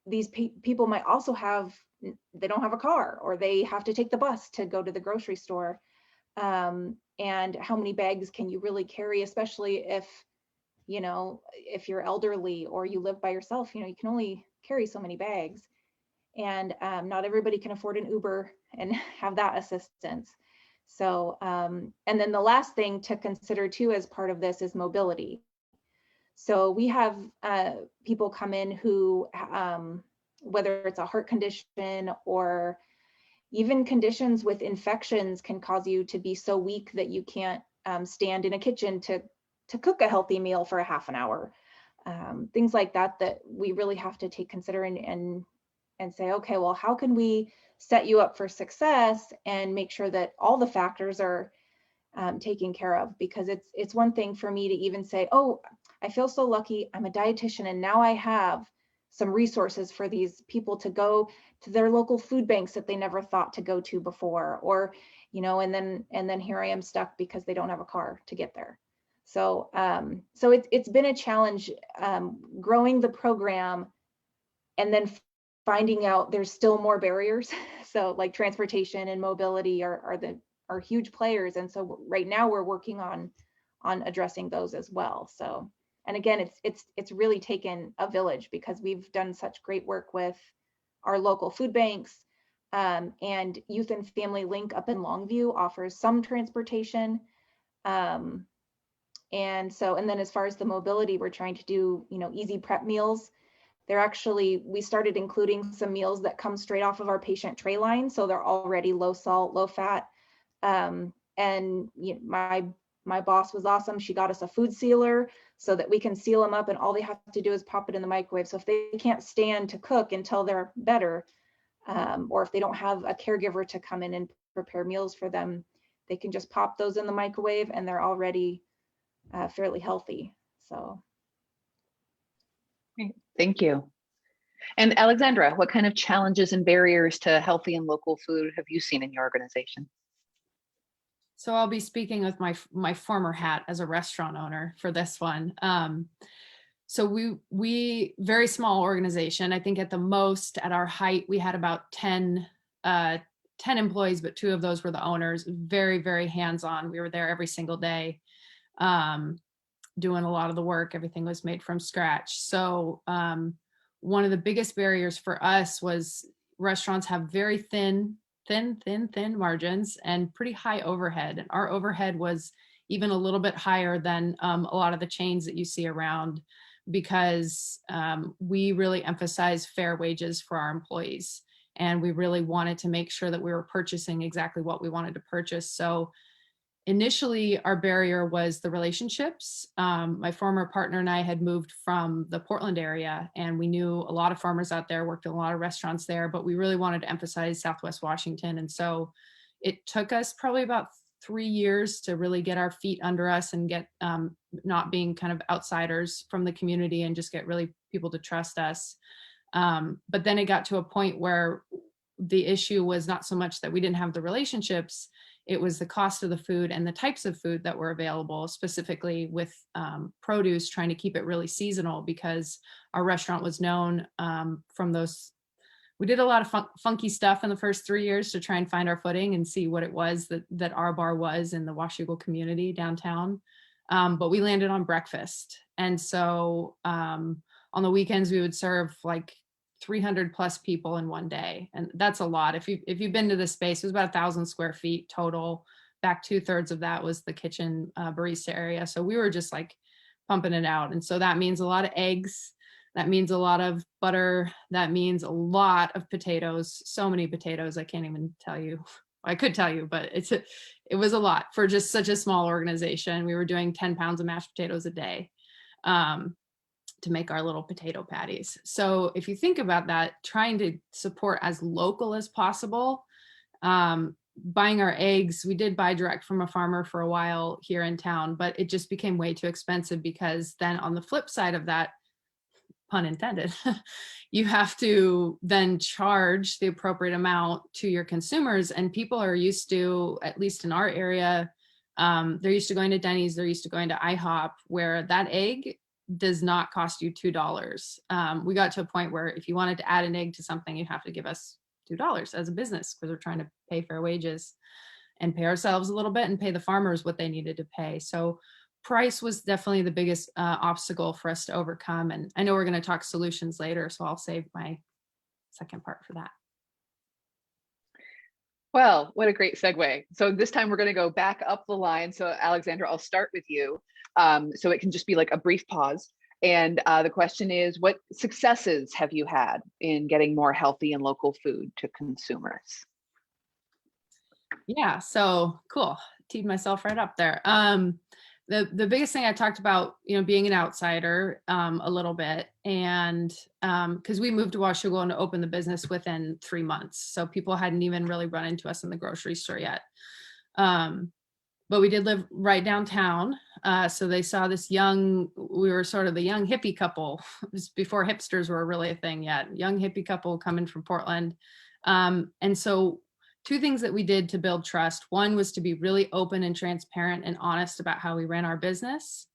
these people might also have, they don't have a car, or they have to take the bus to go to the grocery store. And how many bags can you really carry, especially if, you know, if you're elderly or you live by yourself, you know, you can only carry so many bags. And not everybody can afford an Uber and have that assistance. So, and then the last thing to consider too as part of this is mobility. So we have people come in who, whether it's a heart condition or even conditions with infections, can cause you to be so weak that you can't stand in a kitchen to cook a healthy meal for a half an hour. Things like that we really have to take consider and say, okay, well, how can we set you up for success and make sure that all the factors are taken care of? Because it's one thing for me to even say, oh, I feel so lucky, I'm a dietitian, and now I have some resources for these people to go to their local food banks that they never thought to go to before, or, you know, and then here I am stuck because they don't have a car to get there. So, so it's been a challenge growing the program and then finding out there's still more barriers. So like transportation and mobility are huge players. And so right now we're working on addressing those as well. So, and again, it's really taken a village, because we've done such great work with our local food banks, and Youth and Family Link up in Longview offers some transportation. And then as far as the mobility, we're trying to do, you know, easy prep meals. We started including some meals that come straight off of our patient tray line. So they're already low salt, low fat. And you know, my boss was awesome. She got us a food sealer so that we can seal them up, and all they have to do is pop it in the microwave. So if they can't stand to cook until they're better, or if they don't have a caregiver to come in and prepare meals for them, they can just pop those in the microwave and they're already fairly healthy. So. Great. Thank you. And Alexandra, what kind of challenges and barriers to healthy and local food have you seen in your organization? So I'll be speaking with my former hat as a restaurant owner for this one. So we very small organization. I think at the most, at our height, we had about 10 employees, but 2 of those were the owners. Very, very hands-on. We were there every single day, doing a lot of the work. Everything was made from scratch. So one of the biggest barriers for us was restaurants have very thin margins and pretty high overhead. And our overhead was even a little bit higher than a lot of the chains that you see around, because we really emphasize fair wages for our employees. And we really wanted to make sure that we were purchasing exactly what we wanted to purchase. So Initially, our barrier was the relationships. My former partner and I had moved from the Portland area, and we knew a lot of farmers out there, worked in a lot of restaurants there, but we really wanted to emphasize Southwest Washington. And so it took us probably about 3 years to really get our feet under us and get not being kind of outsiders from the community and just get really people to trust us. But then it got to a point where the issue was not so much that we didn't have the relationships, it was the cost of the food and the types of food that were available, specifically with produce, trying to keep it really seasonal because our restaurant was known from those. We did a lot of funky stuff in the first 3 years to try and find our footing and see what it was that our bar was in the Washougal community downtown. But we landed on breakfast. And so on the weekends, we would serve like 300 plus people in one day. And that's a lot. If you've been to this space, it was about 1,000 square feet total. Back 2/3 of that was the kitchen barista area. So we were just like pumping it out. And so that means a lot of eggs. That means a lot of butter. That means a lot of potatoes. So many potatoes, I can't even tell you. I could tell you, but it was a lot for just such a small organization. We were doing 10 pounds of mashed potatoes a day. To make our little potato patties. So if you think about that, trying to support as local as possible, buying our eggs, we did buy direct from a farmer for a while here in town, but it just became way too expensive because then on the flip side of that, pun intended, you have to then charge the appropriate amount to your consumers. And people are used to, at least in our area, they're used to going to Denny's, they're used to going to IHOP, where that egg does not cost you $2. We got to a point where if you wanted to add an egg to something, you have to give us $2 as a business because we're trying to pay fair wages and pay ourselves a little bit and pay the farmers what they needed to pay. So price was definitely the biggest obstacle for us to overcome. And I know we're going to talk solutions later, so I'll save my second part for that. Well, what a great segue. So this time we're going to go back up the line. So Alexandra, I'll start with you. So it can just be like a brief pause. And the question is, what successes have you had in getting more healthy and local food to consumers? Yeah, so cool. Teed myself right up there. The biggest thing I talked about, being an outsider a little bit, and because we moved to Washougal and opened the business within 3 months, so people hadn't even really run into us in the grocery store yet. But we did live right downtown, so they saw this we were sort of the young hippie couple. It was before hipsters were really a thing yet. Young hippie couple coming from Portland, and so 2 things that we did to build trust. One was to be really open and transparent and honest about how we ran our business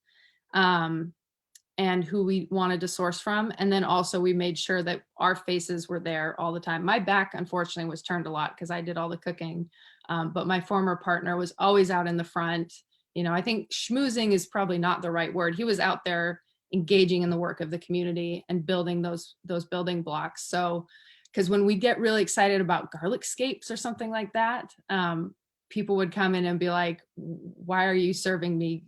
and who we wanted to source from. And then also we made sure that our faces were there all the time. My back, unfortunately, was turned a lot because I did all the cooking. But my former partner was always out in the front. I think schmoozing is probably not the right word. He was out there engaging in the work of the community and building those building blocks. So because when we get really excited about garlic scapes or something like that, people would come in and be like, why are you serving me,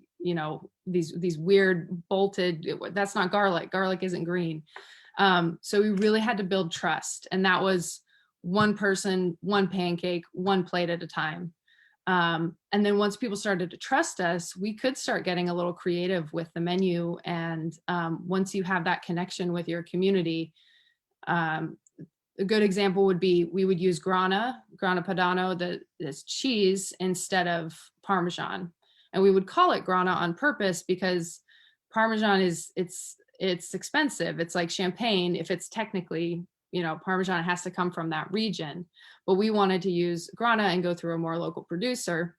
these weird bolted, that's not garlic. Garlic isn't green. So we really had to build trust. And that was one person, one pancake, one plate at a time. And then once people started to trust us, we could start getting a little creative with the menu. And once you have that connection with your community, a good example would be we would use grana padano, this cheese, instead of Parmesan. And we would call it grana on purpose because Parmesan it's expensive. It's like champagne. If it's technically, Parmesan has to come from that region. But we wanted to use grana and go through a more local producer.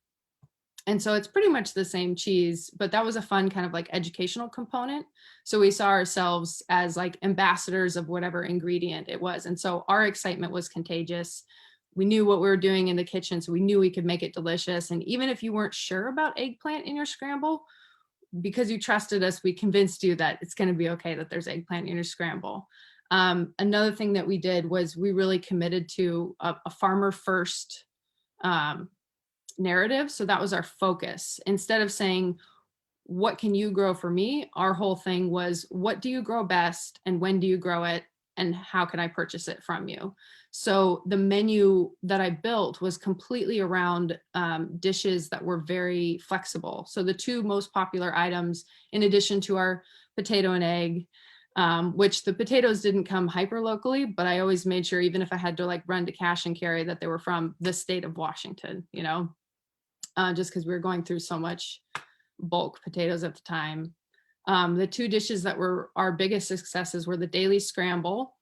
And so it's pretty much the same cheese, but that was a fun kind of like educational component. So we saw ourselves as like ambassadors of whatever ingredient it was. And so our excitement was contagious. We knew what we were doing in the kitchen, so we knew we could make it delicious. And even if you weren't sure about eggplant in your scramble, because you trusted us, we convinced you that it's going to be okay that there's eggplant in your scramble. Another thing that we did was we really committed to a farmer first narrative. So that was our focus. Instead of saying, what can you grow for me? Our whole thing was, what do you grow best and when do you grow it? and how can I purchase it from you? So the menu that I built was completely around dishes that were very flexible. So the two most popular items, in addition to our potato and egg, which the potatoes didn't come hyper locally, but I always made sure, even if I had to like run to cash and carry, that they were from the state of Washington, you know, just because we were going through so much bulk potatoes at the time. The two dishes that were our biggest successes were the daily scramble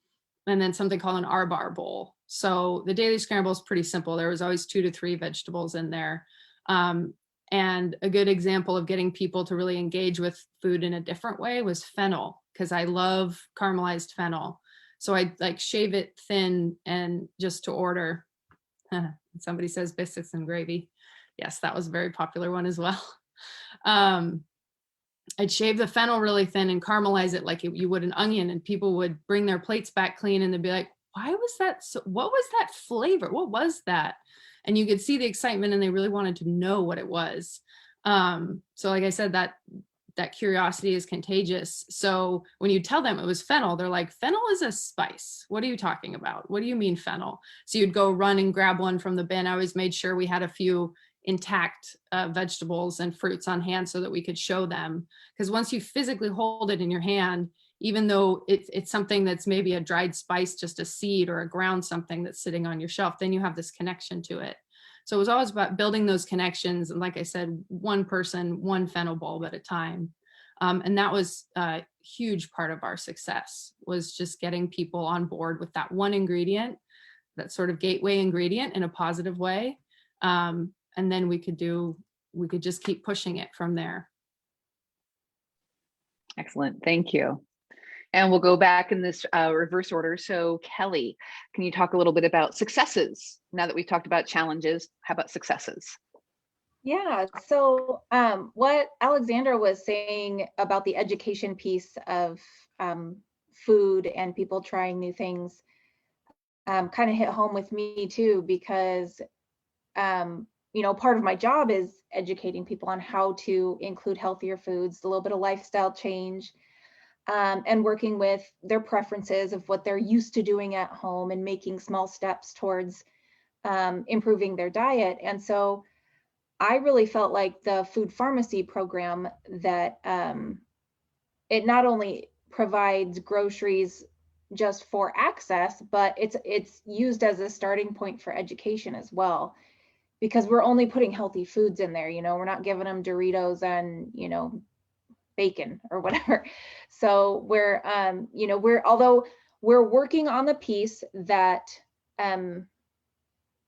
and then something called an R-bar bowl. So the daily scramble is pretty simple. There was always 2 to 3 vegetables in there. And a good example of getting people to really engage with food in a different way was fennel, because I love caramelized fennel. So I like shave it thin and just to order. Somebody says biscuits and gravy. Yes, that was a very popular one as well. I'd shave the fennel really thin and caramelize it like you would an onion, and people would bring their plates back clean and they'd be like, why was that so, what was that flavor? What was that? And you could see the excitement and they really wanted to know what it was. So like I said, that curiosity is contagious. So when you tell them it was fennel, they're like, fennel is a spice. What are you talking about? What do you mean fennel? So you'd go run and grab one from the bin. I always made sure we had a few intact vegetables and fruits on hand so that we could show them. Because once you physically hold it in your hand, even though it's something that's maybe a dried spice, just a seed or a ground something that's sitting on your shelf, then you have this connection to it. So it was always about building those connections. And like I said, one person, one fennel bulb at a time. And that was a huge part of our success, was just getting people on board with that one ingredient, that sort of gateway ingredient in a positive way. And then we could just keep pushing it from there. Excellent, thank you. And we'll go back in this reverse order. So Kelly, can you talk a little bit about successes? Now that we've talked about challenges, how about successes? Yeah, so what Alexandra was saying about the education piece of food and people trying new things kind of hit home with me too, because you know, part of my job is educating people on how to include healthier foods, a little bit of lifestyle change, and working with their preferences of what they're used to doing at home and making small steps towards improving their diet. And so I really felt like the food pharmacy program, that it not only provides groceries just for access, but it's used as a starting point for education as well, because we're only putting healthy foods in there. You know, we're not giving them Doritos and, you know, bacon or whatever. So we're, you know, although we're working on the piece that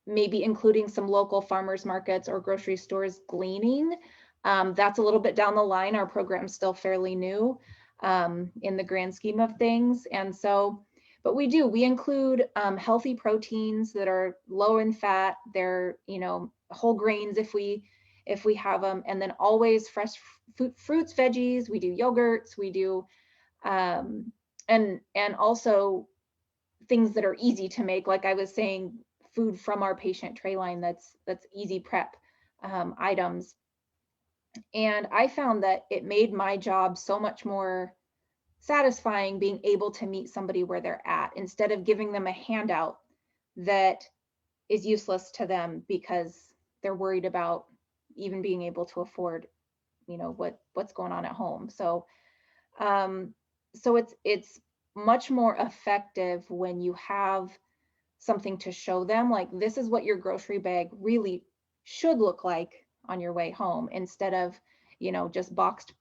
maybe including some local farmers markets or grocery stores gleaning, that's a little bit down the line. Our program's still fairly new in the grand scheme of things. And so, but we include healthy proteins that are low in fat. They're, you know, whole grains if we have them, and then always fresh fruits, veggies. We do yogurts. We do, and also things that are easy to make. Like I was saying, food from our patient tray line that's easy prep items. And I found that it made my job so much more satisfying, being able to meet somebody where they're at, instead of giving them a handout that is useless to them because they're worried about even being able to afford, you know, what's going on at home. So so it's much more effective when you have something to show them, like, this is what your grocery bag really should look like on your way home, instead of, you know, just boxed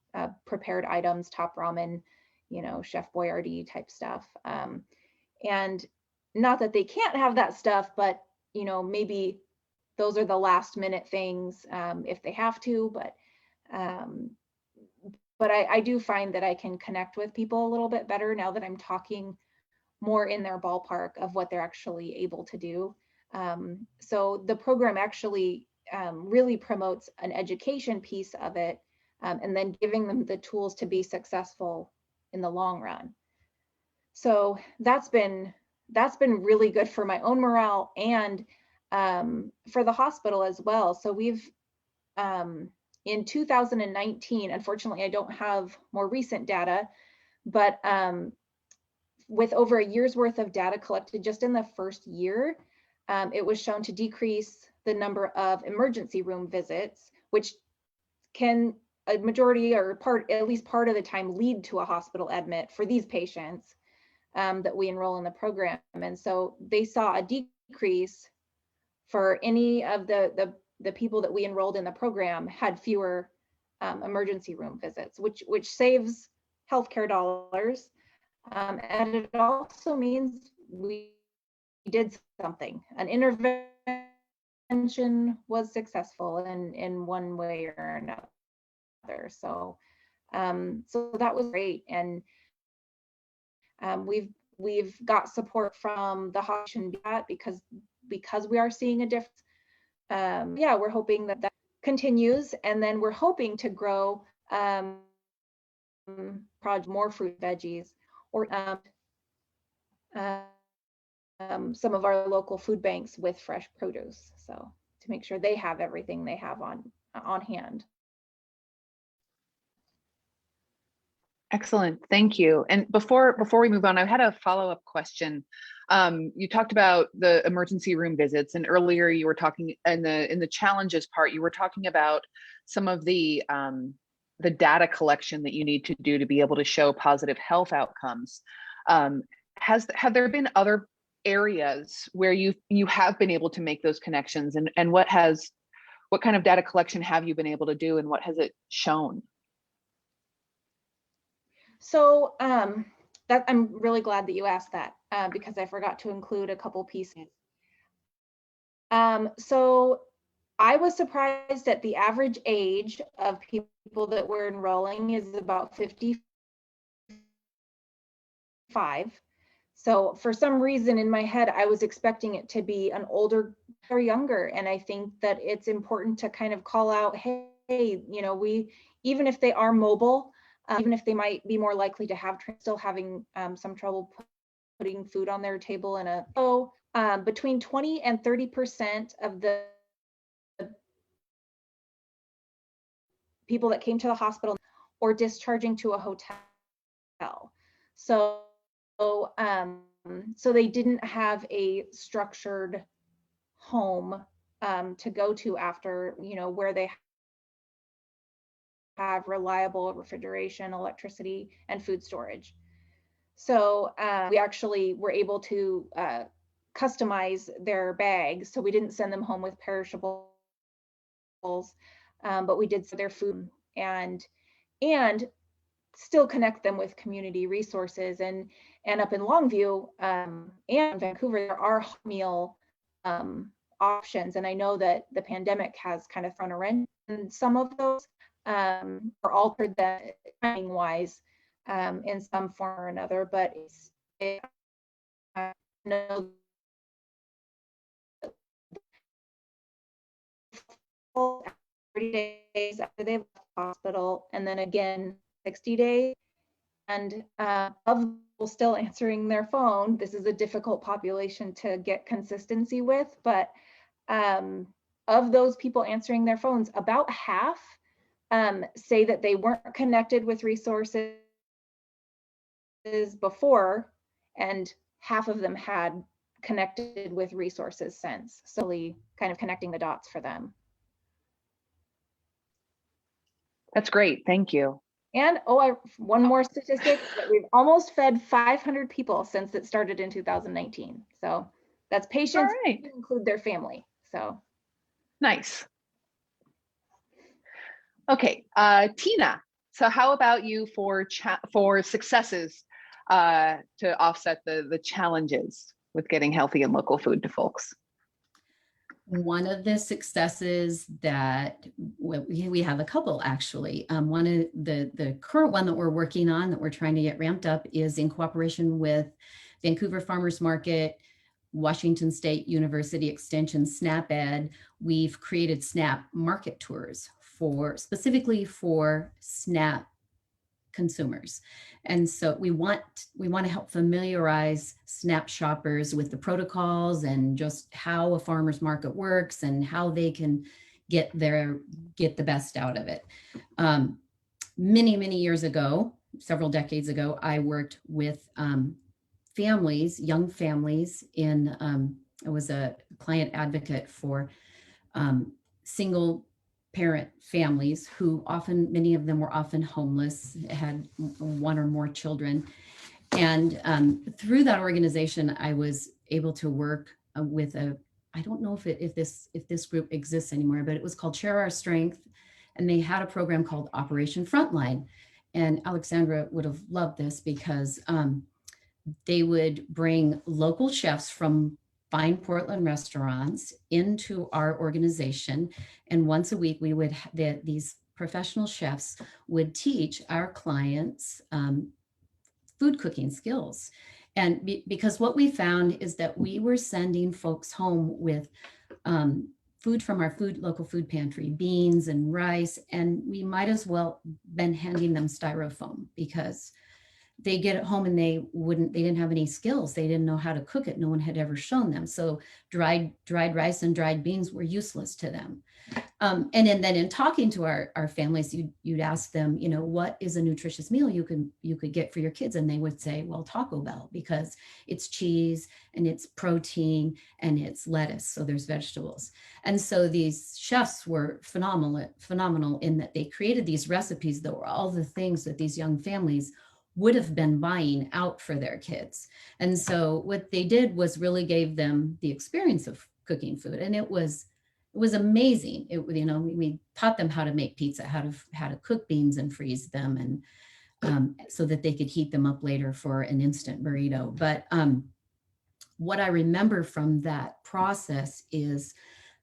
prepared items, top ramen, you know, Chef Boyardee type stuff. And not that they can't have that stuff, but, you know, maybe those are the last minute things if they have to. But I do find that I can connect with people a little bit better now that I'm talking more in their ballpark of what they're actually able to do. So the program actually really promotes an education piece of it, and then giving them the tools to be successful in the long run. So that's been really good for my own morale and for the hospital as well. So we've in 2019, unfortunately, I don't have more recent data, but with over a year's worth of data collected just in the first year, it was shown to decrease the number of emergency room visits, which can a majority or at least part of the time lead to a hospital admit for these patients that we enroll in the program. And so they saw a decrease for any of the people that we enrolled in the program had fewer emergency room visits, which saves healthcare dollars. And it also means we did something. An intervention was successful in one way or another. So, so that was great. And we've got support from the hospital because we are seeing a difference. Yeah, we're hoping that continues, and then we're hoping to grow more fruit, veggies, or some of our local food banks with fresh produce. So to make sure they have everything they have on hand. Excellent, thank you. And before we move on, I had a follow-up question. You talked about the emergency room visits, and earlier you were talking in the challenges part, you were talking about some of the data collection that you need to do to be able to show positive health outcomes. Have there been other areas where you have been able to make those connections, and what kind of data collection have you been able to do, and what has it shown? So that I'm really glad that you asked that because I forgot to include a couple pieces. So I was surprised at the average age of people that we're enrolling is about 55. So for some reason in my head, I was expecting it to be an older or younger. And I think that it's important to kind of call out, hey, you know, even if they are mobile, even if they might be more likely to have still having some trouble putting food on their table between 20 and 30% of the people that came to the hospital or discharging to a hotel. So they didn't have a structured home to go to after, you know, where they have reliable refrigeration, electricity, and food storage. So we actually were able to customize their bags. So we didn't send them home with perishables, but we did their food and still connect them with community resources. And up in Longview and Vancouver, there are meal options. And I know that the pandemic has kind of thrown a wrench in some of those, or altered that timing wise in some form or another, but I know 30 days after they left the hospital, and then again 60 days, and of people still answering their phone. This is a difficult population to get consistency with, but of those people answering their phones, about half say that they weren't connected with resources before, and half of them had connected with resources since. So kind of connecting the dots for them. That's great, thank you. And one more statistic, that we've almost fed 500 people since it started in 2019. So that's patients, right, to include their family. So nice. Okay, Tina, so how about you for successes to offset the challenges with getting healthy and local food to folks? One of the successes that we have a couple actually. One of the current one that we're working on that we're trying to get ramped up is in cooperation with Vancouver Farmers Market, Washington State University Extension, SNAP Ed. We've created SNAP market tours specifically for SNAP consumers. And so we want to help familiarize SNAP shoppers with the protocols and just how a farmer's market works and how they can get the best out of it. Many years ago, several decades ago, I worked with families, young families in, I was a client advocate for single parent families who often, many of them were often homeless, had one or more children. And through that organization, I was able to work with I don't know if this group exists anymore, but it was called Share Our Strength. And they had a program called Operation Frontline. And Alexandra would have loved this because they would bring local chefs from fine Portland restaurants into our organization. And once a week, we would, these professional chefs would teach our clients food cooking skills. And because what we found is that we were sending folks home with food from our local food pantry, beans and rice, and we might as well been handing them styrofoam because they get it home and they didn't have any skills. They didn't know how to cook it. No one had ever shown them. So dried rice and dried beans were useless to them. And then in talking to our families, you'd ask them, what is a nutritious meal you could get for your kids? And they would say, well, Taco Bell, because it's cheese and it's protein and it's lettuce. So there's vegetables. And so these chefs were phenomenal in that they created these recipes that were all the things that these young families would have been buying out for their kids. And so what they did was really gave them the experience of cooking food. And it was amazing. We taught them how to make pizza, how to cook beans and freeze them, and so that they could heat them up later for an instant burrito. But what I remember from that process is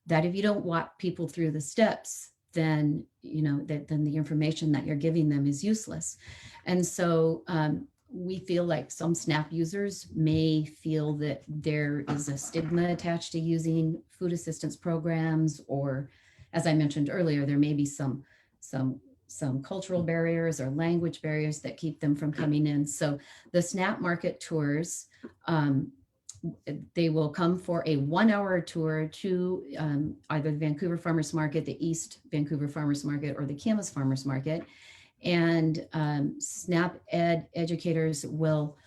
that if you don't walk people through the steps, then then the information that you're giving them is useless. And so we feel like some SNAP users may feel that there is a stigma attached to using food assistance programs, or as I mentioned earlier, there may be some cultural barriers or language barriers that keep them from coming in. So the SNAP market tours, they will come for a 1-hour tour to either the Vancouver Farmers Market, the East Vancouver Farmers Market, or the Camas Farmers Market. And SNAP educators will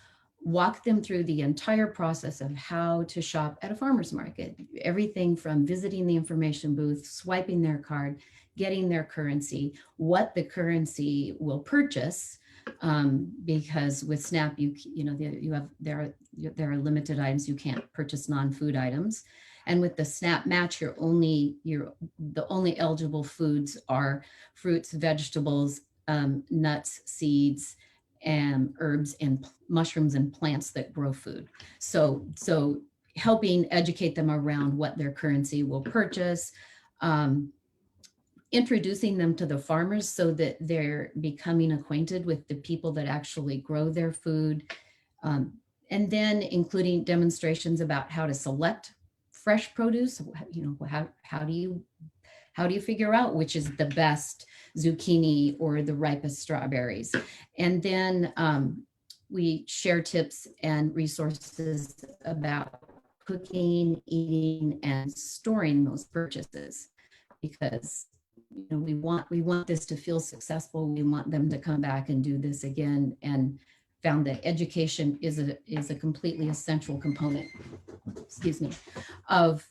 walk them through the entire process of how to shop at a farmer's market. Everything from visiting the information booth, swiping their card, getting their currency, what the currency will purchase, because with SNAP, there are limited items. You can't purchase non-food items. And with the SNAP match, the only eligible foods are fruits, vegetables, nuts, seeds, and herbs and mushrooms and plants that grow food. So helping educate them around what their currency will purchase, introducing them to the farmers so that they're becoming acquainted with the people that actually grow their food, and then including demonstrations about how to select fresh produce. How do you figure out which is the best zucchini or the ripest strawberries? And then we share tips and resources about cooking, eating, and storing those purchases, because we want this to feel successful. We want them to come back and do this again, and found that education is a completely essential component, of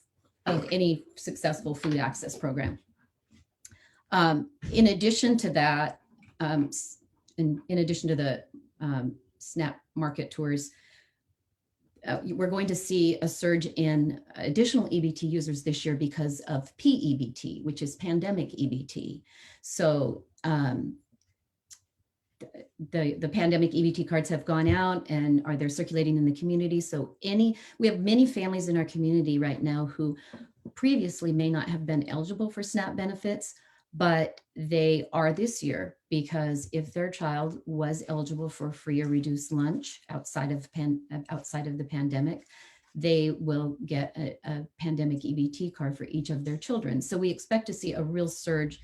any successful food access program. In addition to that, in addition to the SNAP market tours, we're going to see a surge in additional EBT users this year because of PEBT, which is pandemic EBT. So the pandemic EBT cards have gone out and they're circulating in the community. So we have many families in our community right now who previously may not have been eligible for SNAP benefits, but they are this year, because if their child was eligible for free or reduced lunch outside of the pandemic, they will get a pandemic EBT card for each of their children. So we expect to see a real surge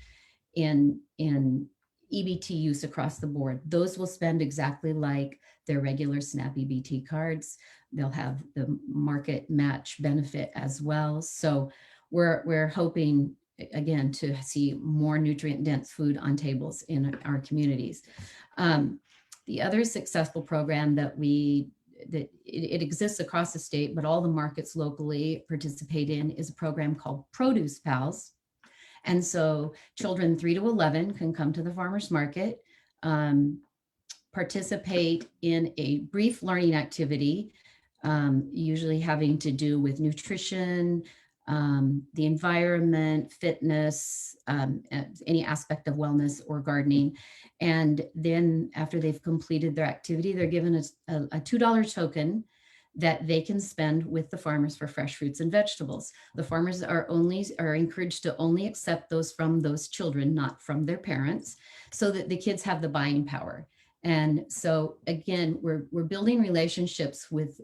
in EBT use across the board. Those will spend exactly like their regular SNAP EBT cards. They'll have the market match benefit as well. So we're hoping, again, to see more nutrient dense food on tables in our communities. The other successful program that we that it exists across the state, but all the markets locally participate in, is a program called Produce Pals. And so children 3 to 11 can come to the farmers market, participate in a brief learning activity, usually having to do with nutrition, the environment, fitness, any aspect of wellness or gardening. And then after they've completed their activity, they're given a $2 token that they can spend with the farmers for fresh fruits and vegetables. The farmers are encouraged to only accept those from those children, not from their parents, so that the kids have the buying power. And so again, we're building relationships with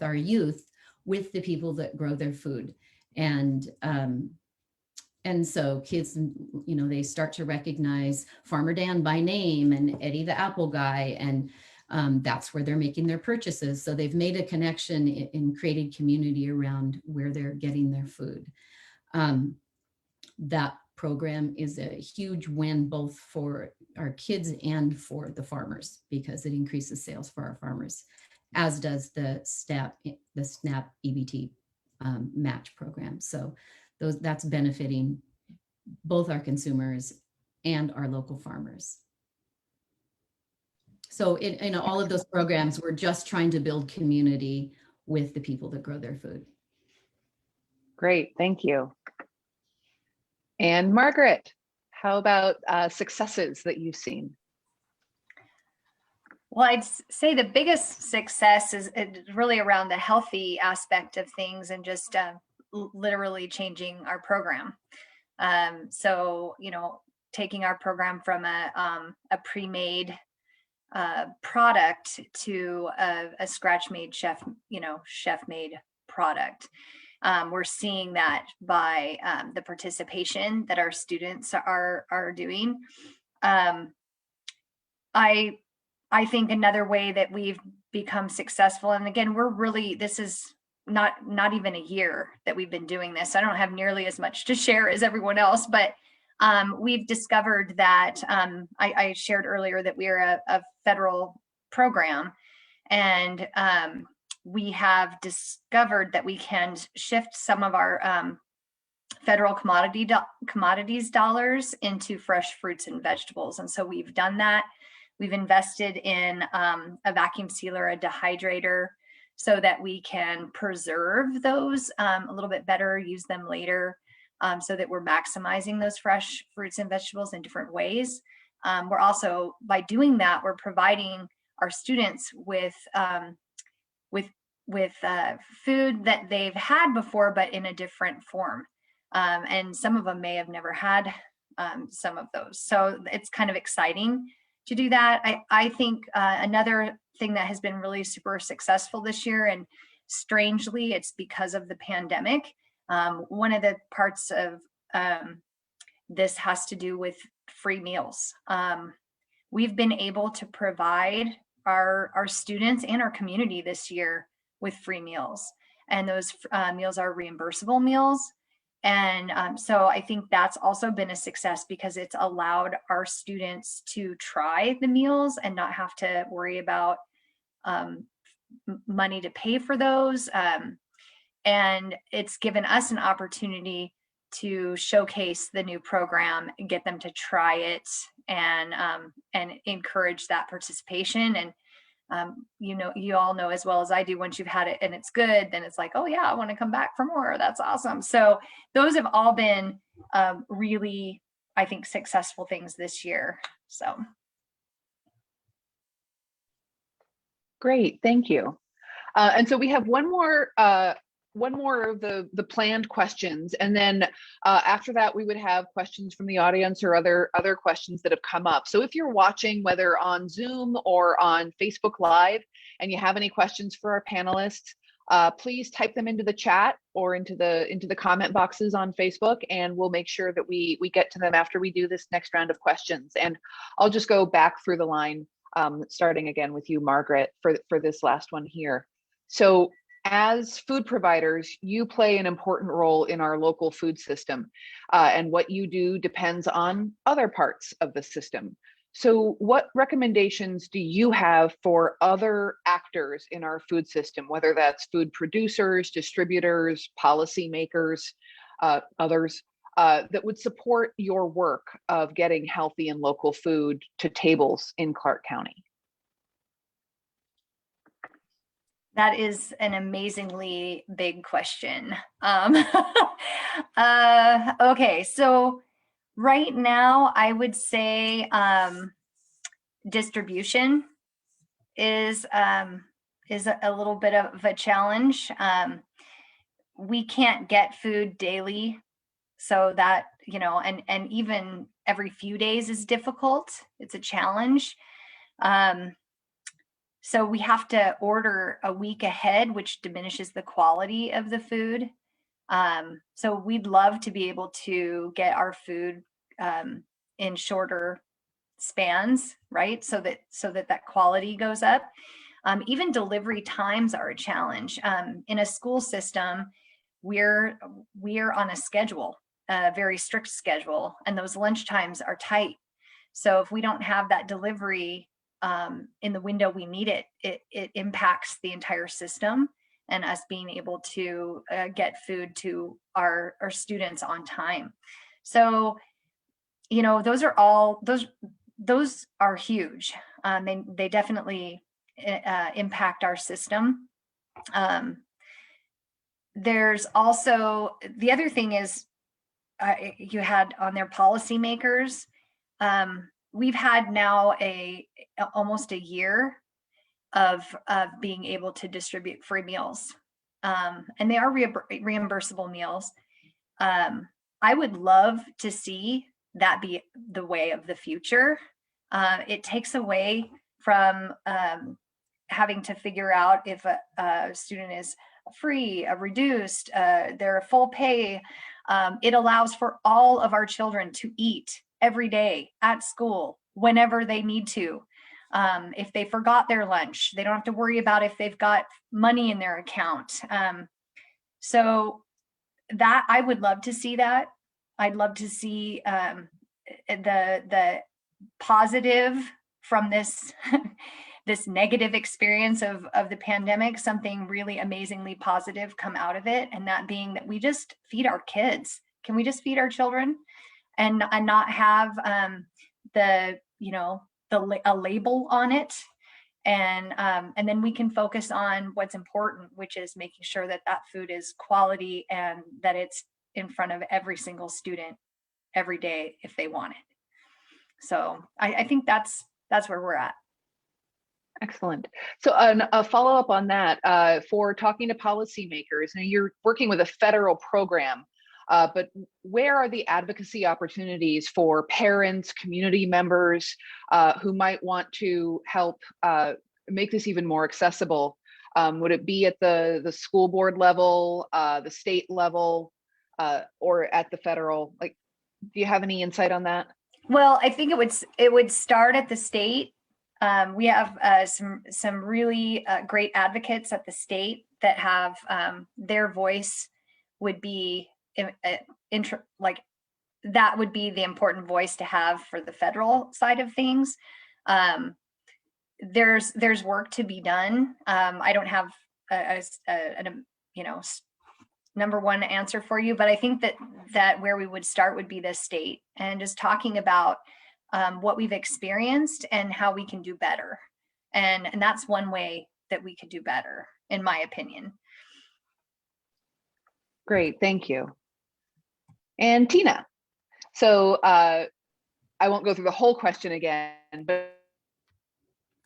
our youth, with the people that grow their food. And so kids, they start to recognize Farmer Dan by name and Eddie the Apple Guy, and that's where they're making their purchases. So they've made a connection and created community around where they're getting their food. That program is a huge win both for our kids and for the farmers, because it increases sales for our farmers, as does the SNAP EBT match program. So that's benefiting both our consumers and our local farmers. So in all of those programs, we're just trying to build community with the people that grow their food. Great, thank you. And Margaret, how about successes that you've seen? Well, I'd say the biggest success is really around the healthy aspect of things, and just literally changing our program. So, taking our program from a pre-made product to a scratch-made chef-made product. We're seeing that by the participation that our students are doing. I think another way that we've become successful, and again, this is not even a year that we've been doing this. I don't have nearly as much to share as everyone else, but we've discovered that I shared earlier that we are a federal program, and we have discovered that we can shift some of our federal commodities dollars into fresh fruits and vegetables. And so we've done that. We've invested in a vacuum sealer, a dehydrator, so that we can preserve those a little bit better, use them later, so that we're maximizing those fresh fruits and vegetables in different ways. We're also, by doing that, we're providing our students with food that they've had before, but in a different form. And some of them may have never had some of those. So it's kind of exciting to do that. I think another thing that has been really super successful this year, and strangely, it's because of the pandemic. One of the parts of this has to do with free meals. We've been able to provide our students and our community this year with free meals, and those meals are reimbursable meals. And so I think that's also been a success, because it's allowed our students to try the meals and not have to worry about money to pay for those. And it's given us an opportunity to showcase the new program and get them to try it, and encourage that participation. And you all know as well as I do, once you've had it and it's good, then it's like, oh yeah, I want to come back for more. That's awesome. So those have all been really, I think, successful things this year. So. Great, thank you. And so we have one more of the planned questions, and then after that we would have questions from the audience or other questions that have come up. So if you're watching, whether on Zoom or on Facebook Live, and you have any questions for our panelists, please type them into the chat or into the comment boxes on Facebook, and we'll make sure that we get to them after we do this next round of questions. And I'll just go back through the line, starting again with you, Margaret, for this last one here. So as food providers, you play an important role in our local food system, and what you do depends on other parts of the system. So what recommendations do you have for other actors in our food system, whether that's food producers, distributors, policymakers, others, that would support your work of getting healthy and local food to tables in Clark County? That is an amazingly big question. Okay, so right now I would say distribution is a little bit of a challenge. We can't get food daily, so that, you know, and even every few days is difficult. It's a challenge. So we have to order a week ahead, which diminishes the quality of the food. So we'd love to be able to get our food in shorter spans, right? So that quality goes up. Even delivery times are a challenge. In a school system, we're on a schedule, a very strict schedule, and those lunch times are tight. So if we don't have that delivery in the window we need it, it impacts the entire system and us being able to get food to our students on time. So, you know, those are huge. They definitely impact our system. There's also, the other thing is, you had on their policymakers. We've had now almost a year of being able to distribute free meals, and they are reimbursable meals. I would love to see that be the way of the future. It takes away from having to figure out if a student is free, reduced, they're a full pay. It allows for all of our children to eat every day at school, whenever they need to. If they forgot their lunch, they don't have to worry about if they've got money in their account. So that, I would love to see that. I'd love to see the positive from this this negative experience of the pandemic, something really amazingly positive come out of it, and that being that we just feed our kids. Can we just feed our children and not have a label on it, and then we can focus on what's important, which is making sure that that food is quality and that it's in front of every single student every day if they want it. So I think that's where we're at. Excellent. So a follow-up on that, for talking to policymakers, now you're working with a federal program, but where are the advocacy opportunities for parents, community members who might want to help make this even more accessible? Would it be at the school board level, the state level, or at the federal? Like, do you have any insight on that? Well, I think it would start at the state. We have some really great advocates at the state that have their voice would be that would be the important voice to have for the federal side of things. There's work to be done. I don't have a number one answer for you, but I think that where we would start would be the state, and just talking about what we've experienced and how we can do better. And that's one way that we could do better, in my opinion. Great, thank you. And Tina, so I won't go through the whole question again, but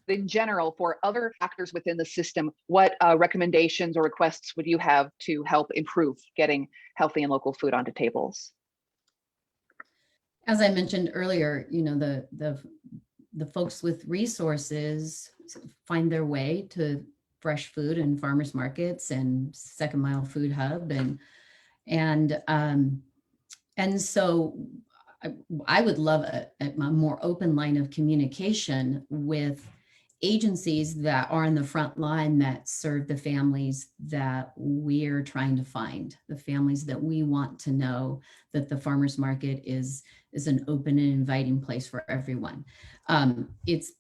in general, for other actors within the system, what recommendations or requests would you have to help improve getting healthy and local food onto tables? As I mentioned earlier, you know, the folks with resources find their way to fresh food and farmers markets and second mile food hub, and so I would love a more open line of communication with agencies that are on the front line that serve the families that we're trying to find, the families that we want to know that the farmers market is an open and inviting place for everyone. It's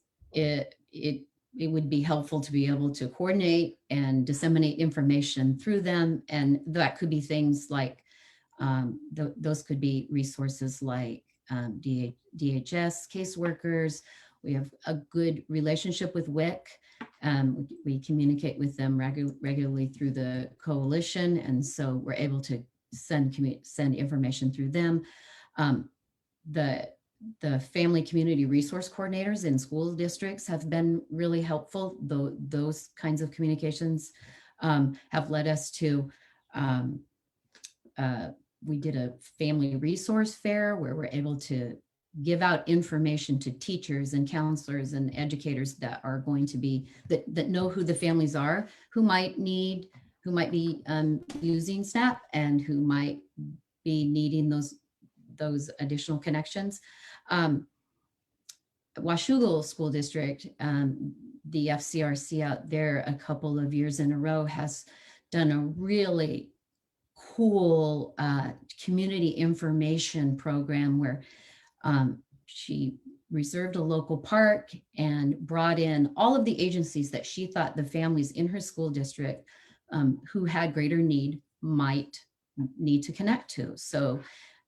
it would be helpful to be able to coordinate and disseminate information through them, and that could be things like those could be resources like DHS caseworkers. We have a good relationship with WIC. We communicate with them regularly through the coalition, and so we're able to send information through them. The family community resource coordinators in school districts have been really helpful. Those kinds of communications have led us to, we did a family resource fair where we're able to give out information to teachers and counselors and educators that are going to be, that know who the families are, who might be using SNAP and who might be needing those additional connections. Washougal School District, the FCRC out there a couple of years in a row has done a really cool community information program where she reserved a local park and brought in all of the agencies that she thought the families in her school district who had greater need might need to connect to. So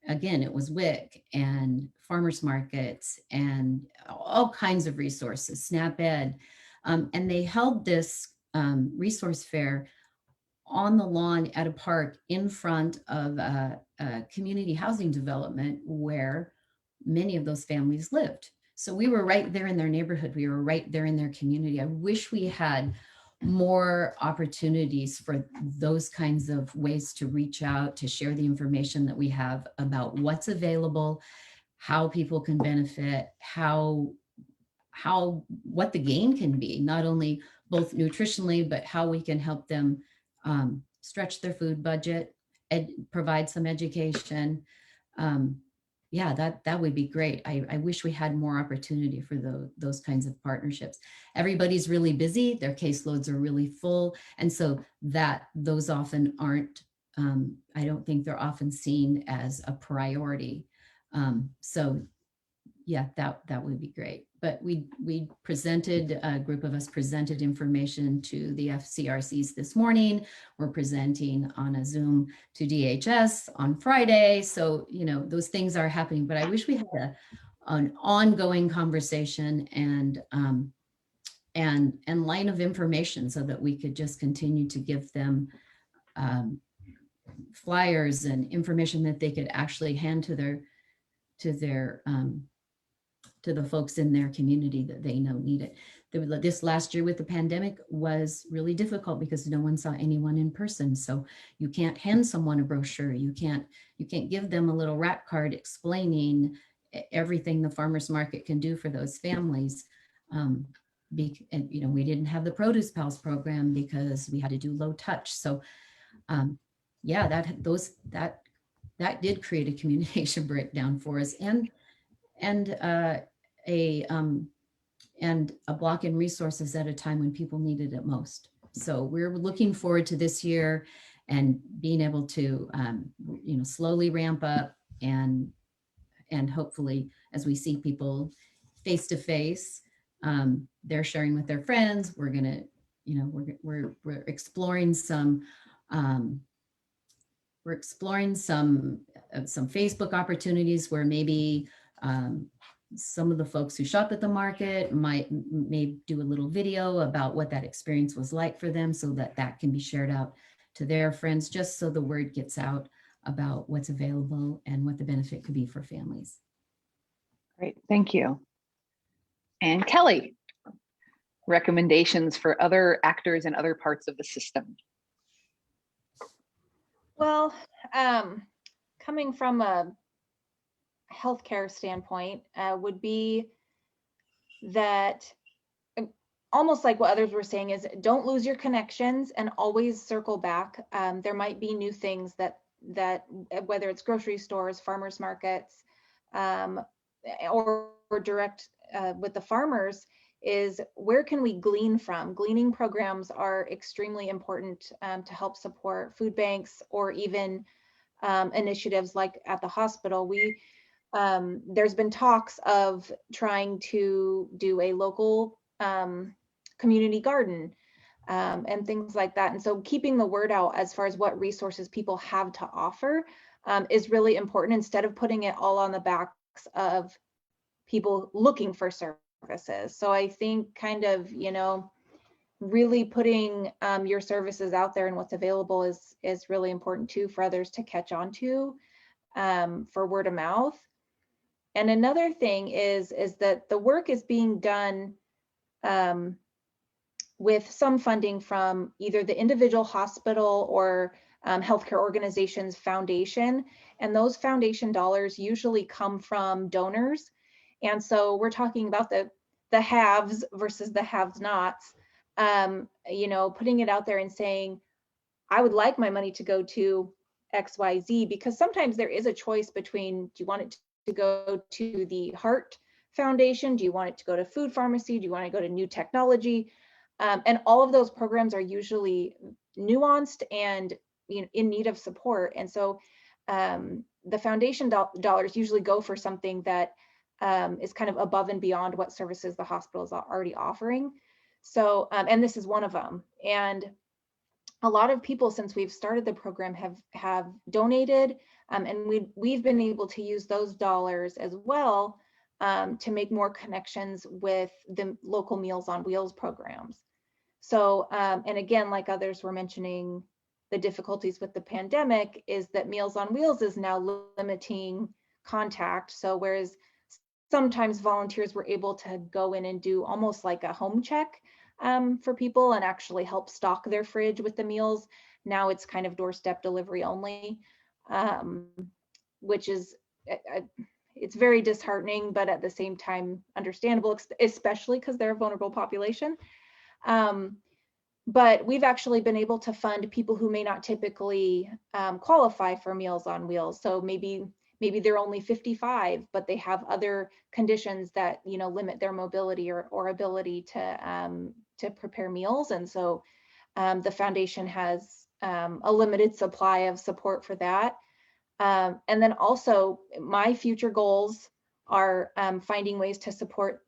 again, it was WIC and farmers markets and all kinds of resources, SNAP Ed. And they held this resource fair on the lawn at a park in front of a community housing development where many of those families lived. So we were right there in their neighborhood. We were right there in their community. I wish we had more opportunities for those kinds of ways to reach out, to share the information that we have about what's available, how people can benefit, what the gain can be, not only both nutritionally, but how we can help them stretch their food budget and provide some education. Yeah, that would be great. I wish we had more opportunity for those kinds of partnerships. Everybody's really busy, their caseloads are really full. And so those often aren't, I don't think they're often seen as a priority. So yeah, that would be great. But we presented, a group of us presented information to the FCRCs this morning. We're presenting on a Zoom to DHS on Friday. So, those things are happening, but I wish we had an ongoing conversation and line of information so that we could just continue to give them flyers and information that they could actually hand to the folks in their community that they know need it. This last year with the pandemic was really difficult because no one saw anyone in person. So you can't hand someone a brochure. You can't give them a little wrap card explaining everything the farmers market can do for those families. And we didn't have the Produce Pals program because we had to do low touch. So yeah, that did create a communication breakdown for us and a block in resources at a time when people needed it most. So we're looking forward to this year and being able to, slowly ramp up and hopefully as we see people face to face, they're sharing with their friends. We're gonna, we're exploring some. We're exploring some Facebook opportunities where maybe some of the folks who shop at the market may do a little video about what that experience was like for them so that can be shared out to their friends, just so the word gets out about what's available and what the benefit could be for families. Great, thank you. And Kelly, recommendations for other actors in other parts of the system. Well, coming from a healthcare standpoint, would be that almost like what others were saying is don't lose your connections and always circle back. There might be new things that whether it's grocery stores, farmers markets, or direct with the farmers, is where can we glean from? Gleaning programs are extremely important to help support food banks or even initiatives like at the hospital. there's been talks of trying to do a local community garden and things like that. And so keeping the word out as far as what resources people have to offer is really important, instead of putting it all on the backs of people looking for services. So I think kind of, really putting your services out there and what's available is really important too, for others to catch on to, for word of mouth. And another thing is that the work is being done with some funding from either the individual hospital or healthcare organization's foundation. And those foundation dollars usually come from donors. And so we're talking about the haves versus the have-nots, putting it out there and saying, I would like my money to go to XYZ, because sometimes there is a choice between, do you want it to go to the Heart Foundation? Do you want it to go to food pharmacy? Do you want to go to new technology? And all of those programs are usually nuanced and in need of support. And so the foundation dollars usually go for something that is kind of above and beyond what services the hospital is already offering. So, and this is one of them. And a lot of people, since we've started the program, have donated, and we've been able to use those dollars as well to make more connections with the local Meals on Wheels programs. So, and again, like others were mentioning, the difficulties with the pandemic is that Meals on Wheels is now limiting contact. So whereas sometimes volunteers were able to go in and do almost like a home check for people and actually help stock their fridge with the meals, now it's kind of doorstep delivery only, which is, it's very disheartening, but at the same time understandable, especially because they're a vulnerable population. But we've actually been able to fund people who may not typically qualify for Meals on Wheels. So maybe they're only 55, but they have other conditions that limit their mobility or ability to prepare meals. And so the foundation has a limited supply of support for that. And then also my future goals are finding ways to support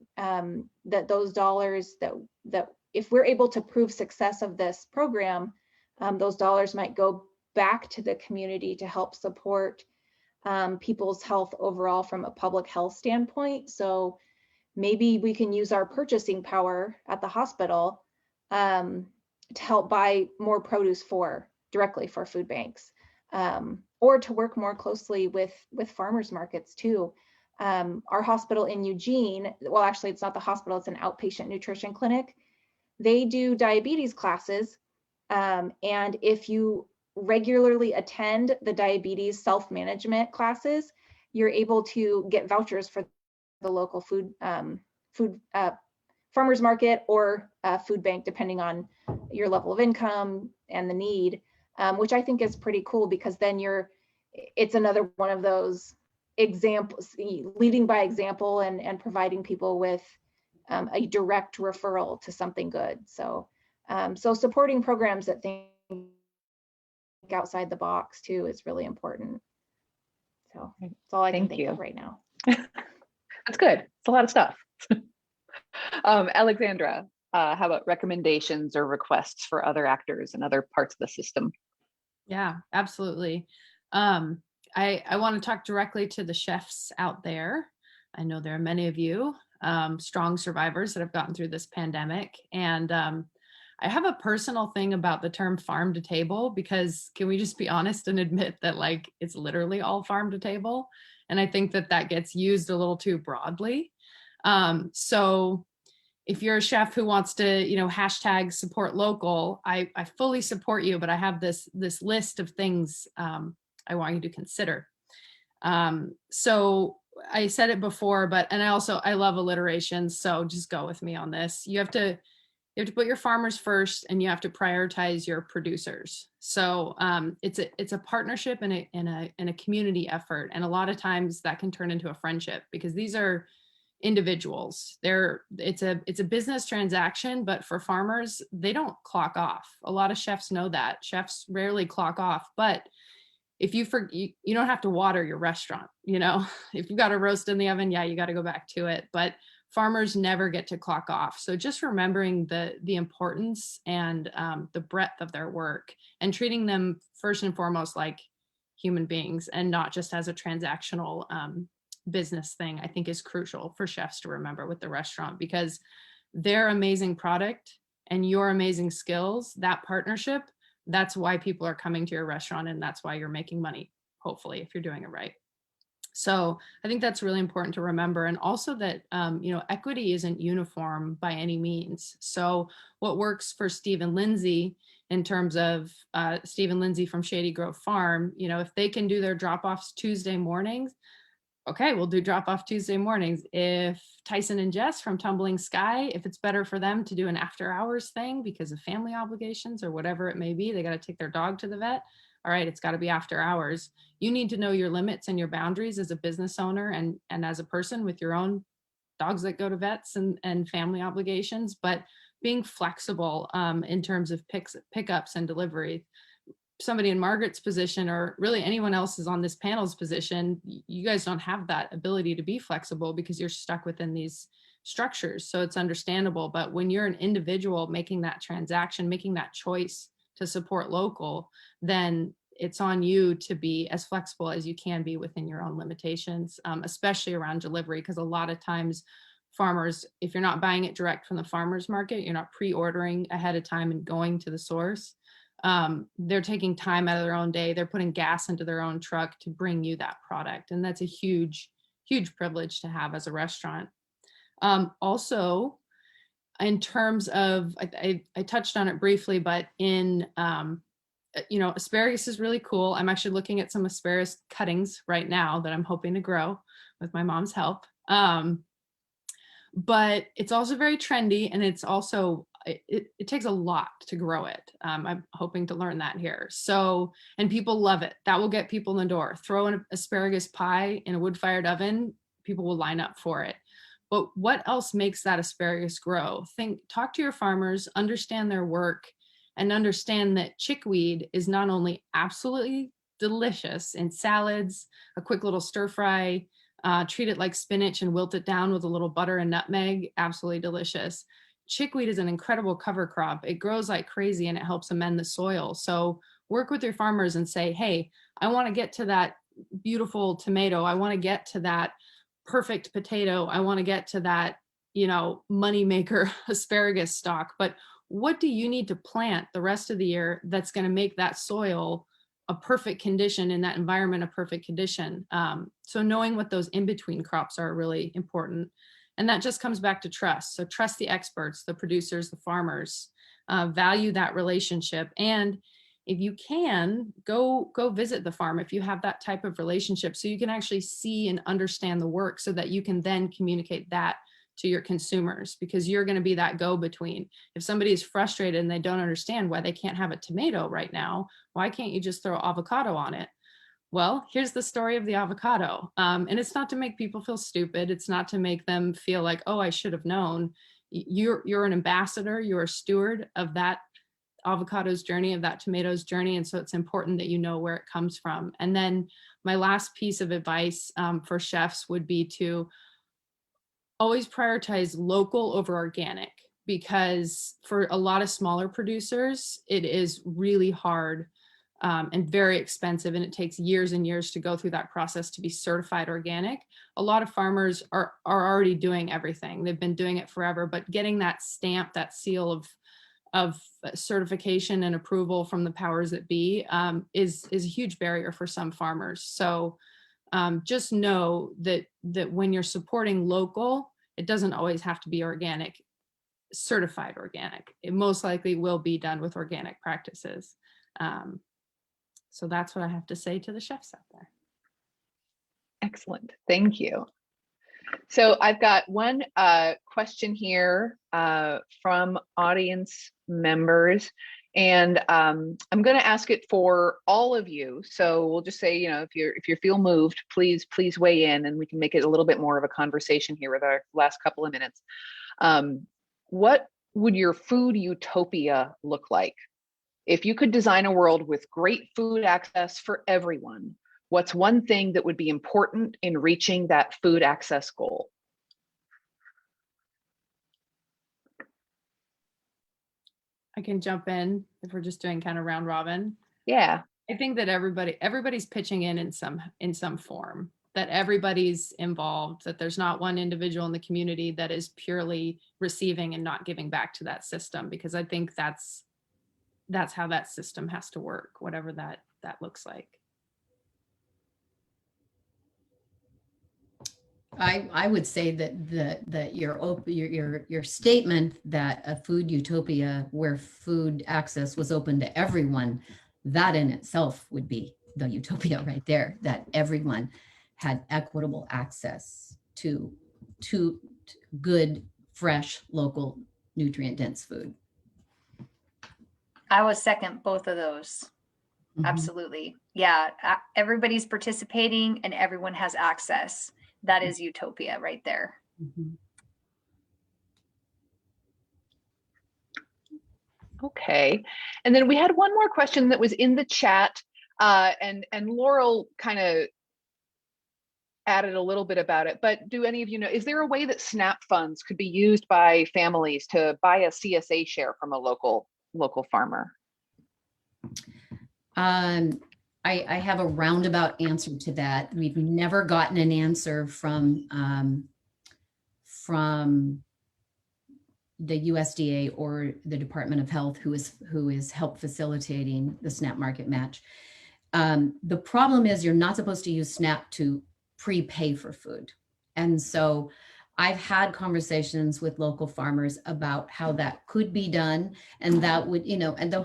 those dollars that if we're able to prove success of this program, those dollars might go back to the community to help support people's health overall from a public health standpoint. So maybe we can use our purchasing power at the hospital to help buy more produce directly for food banks, or to work more closely with farmers markets too. Our hospital in Eugene, well, actually it's not the hospital, it's an outpatient nutrition clinic. They do diabetes classes. And if you regularly attend the diabetes self-management classes, you're able to get vouchers for the local food farmers market or food bank, depending on your level of income and the need, which I think is pretty cool, because then it's another one of those examples, leading by example and providing people with a direct referral to something good. So so supporting programs that think outside the box too is really important. So that's all I can think of right now. That's good. It's a lot of stuff. Alexandra, how about recommendations or requests for other actors and other parts of the system? Yeah, absolutely. I want to talk directly to the chefs out there. I know there are many of you strong survivors that have gotten through this pandemic. And I have a personal thing about the term farm to table, because can we just be honest and admit that it's literally all farm to table? And I think that gets used a little too broadly. So if you're a chef who wants to, hashtag support local, I fully support you, but I have this list of things I want you to consider. So I said it before, and I love alliteration. So just go with me on this. You have to put your farmers first, and you have to prioritize your producers. So it's a partnership and a community effort. And a lot of times that can turn into a friendship, because these are individuals. It's a business transaction, but for farmers, they don't clock off. A lot of chefs know that. Chefs rarely clock off, but if you don't have to water your restaurant, if you've got a roast in the oven, yeah, you got to go back to it. But farmers never get to clock off. So just remembering the importance and the breadth of their work, and treating them first and foremost like human beings and not just as a transactional business thing, I think is crucial for chefs to remember with the restaurant, because their amazing product and your amazing skills, that partnership, that's why people are coming to your restaurant, and that's why you're making money, hopefully, if you're doing it right. So I think that's really important to remember. And also that, equity isn't uniform by any means. So what works for Steve and Lindsay, in terms of Steve and Lindsay from Shady Grove Farm, if they can do their drop-offs Tuesday mornings, okay, we'll do drop-off Tuesday mornings. If Tyson and Jess from Tumbling Sky, if it's better for them to do an after hours thing because of family obligations or whatever it may be, they got to take their dog to the vet. All right, it's got to be after hours. You need to know your limits and your boundaries as a business owner and as a person with your own dogs that go to vets and family obligations, but being flexible in terms of pickups and delivery. Somebody in Margaret's position, or really anyone else is on this panel's position, you guys don't have that ability to be flexible because you're stuck within these structures. So it's understandable. But when you're an individual making that transaction, making that choice to support local, then it's on you to be as flexible as you can be within your own limitations, especially around delivery, because a lot of times farmers, if you're not buying it direct from the farmer's market, you're not pre-ordering ahead of time and going to the source. They're taking time out of their own day. They're putting gas into their own truck to bring you that product. And that's a huge, huge privilege to have as a restaurant. Also, in terms of, I touched on it briefly, but in, asparagus is really cool. I'm actually looking at some asparagus cuttings right now that I'm hoping to grow with my mom's help. But it's also very trendy, and it's also, it takes a lot to grow it. I'm hoping to learn that here. So, and people love it. That will get people in the door. Throw an asparagus pie in a wood-fired oven, people will line up for it. But what else makes that asparagus grow? Talk to your farmers, understand their work, and understand that chickweed is not only absolutely delicious in salads, a quick little stir fry, treat it like spinach and wilt it down with a little butter and nutmeg, absolutely delicious. Chickweed is an incredible cover crop. It grows like crazy and it helps amend the soil. So work with your farmers and say, hey, I want to get to that beautiful tomato. I want to get to that perfect potato. I want to get to that, money maker asparagus stalk. But what do you need to plant the rest of the year that's going to make that soil a perfect condition, in that environment a perfect condition? So knowing what those in-between crops are really important. And that just comes back to trust. So trust the experts, the producers, the farmers, value that relationship. And if you can, go visit the farm if you have that type of relationship, so you can actually see and understand the work, so that you can then communicate that to your consumers, because you're going to be that go-between. If somebody is frustrated and they don't understand why they can't have a tomato right now, why can't you just throw avocado on it? Well, here's the story of the avocado. And it's not to make people feel stupid. It's not to make them feel like, oh, I should have known. You're an ambassador, you're a steward of that avocado's journey, of that tomato's journey. And so it's important that you know where it comes from. And then my last piece of advice for chefs would be to always prioritize local over organic, because for a lot of smaller producers, it is really hard and very expensive, and it takes years and years to go through that process to be certified organic. A lot of farmers are already doing everything. They've been doing it forever, but getting that stamp, that seal of certification and approval from the powers that be is a huge barrier for some farmers. So just know that when you're supporting local, it doesn't always have to be organic, certified organic. It most likely will be done with organic practices. So that's what I have to say to the chefs out there. Excellent. Thank you. So I've got one question here from audience members, and I'm going to ask it for all of you. So we'll just say, if you feel moved, please weigh in, and we can make it a little bit more of a conversation here with our last couple of minutes. What would your food utopia look like If you could design a world with great food access for everyone, what's one thing that would be important in reaching that food access goal? I can jump in if we're just doing kind of round robin. Yeah. I think that everybody's pitching in some form, that everybody's involved, that there's not one individual in the community that is purely receiving and not giving back to that system, because I think that's how that system has to work, whatever that looks like. I would say that your statement that a food utopia where food access was open to everyone, that in itself would be the utopia right there, that everyone had equitable access to good, fresh, local, nutrient-dense food. I would second both of those. Mhm. Absolutely. Yeah. Everybody's participating and everyone has access. That is utopia right there. Mhm. Okay. And then we had one more question that was in the chat, and Laurel kind of added a little bit about it, but do any of you know, is there a way that SNAP funds could be used by families to buy a CSA share from a local farmer? I have a roundabout answer to that. We've never gotten an answer from the USDA or the Department of Health, who is help facilitating the SNAP market match. The problem is you're not supposed to use SNAP to prepay for food. And so I've had conversations with local farmers about how that could be done. And that would, and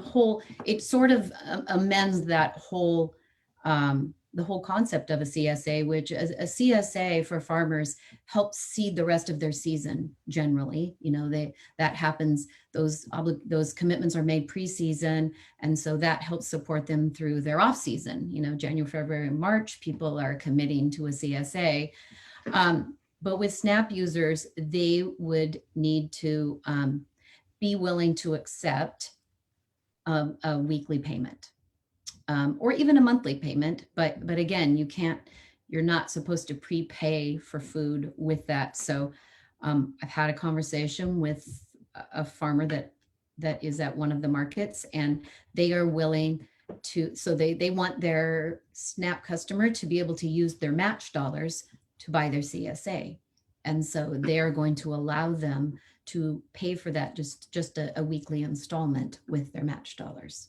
it sort of amends that the whole concept of a CSA, which a CSA for farmers helps seed the rest of their season. Generally, that happens. Those commitments are made pre-season, and so that helps support them through their off season. January, February, and March, people are committing to a CSA. But with SNAP users, they would need to be willing to accept a weekly payment. Or even a monthly payment, but again, you're not supposed to prepay for food with that. So I've had a conversation with a farmer that is at one of the markets, and they are willing to, so they want their SNAP customer to be able to use their match dollars to buy their CSA. And so they are going to allow them to pay for that, just a weekly installment with their match dollars.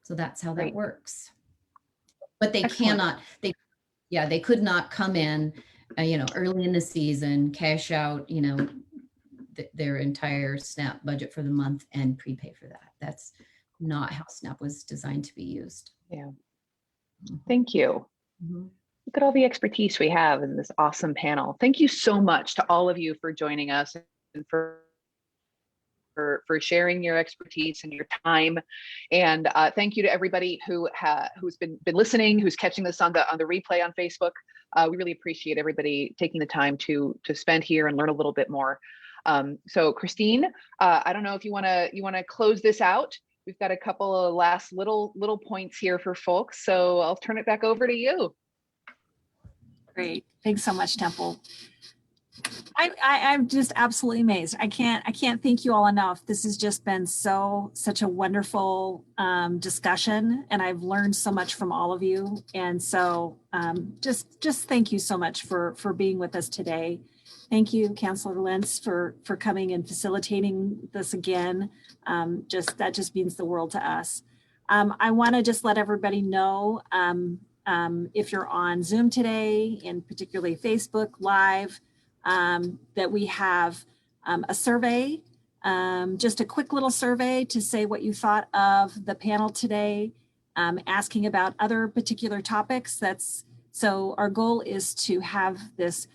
So that's how that works. But they Excellent. they could not come in, early in the season, cash out, their entire SNAP budget for the month and prepay for that. That's not how SNAP was designed to be used. Yeah. Thank you. Mm-hmm. Look at all the expertise we have in this awesome panel. Thank you so much to all of you for joining us and for sharing your expertise and your time. And thank you to everybody who's been listening, who's catching this on the replay on Facebook. We really appreciate everybody taking the time to spend here and learn a little bit more. So Christine, I don't know if you want to close this out. We've got a couple of last little points here for folks, so I'll turn it back over to you. Great. Thanks so much, Temple. I'm just absolutely amazed. I can't thank you all enough. This has just been such a wonderful discussion, and I've learned so much from all of you. And so just thank you so much for being with us today. Thank you, Councilor Lentz, for coming and facilitating this again. That just means the world to us. I want to just let everybody know if you're on Zoom today, and particularly Facebook Live, that we have a survey, just a quick little survey to say what you thought of the panel today, asking about other particular topics. So our goal is to have this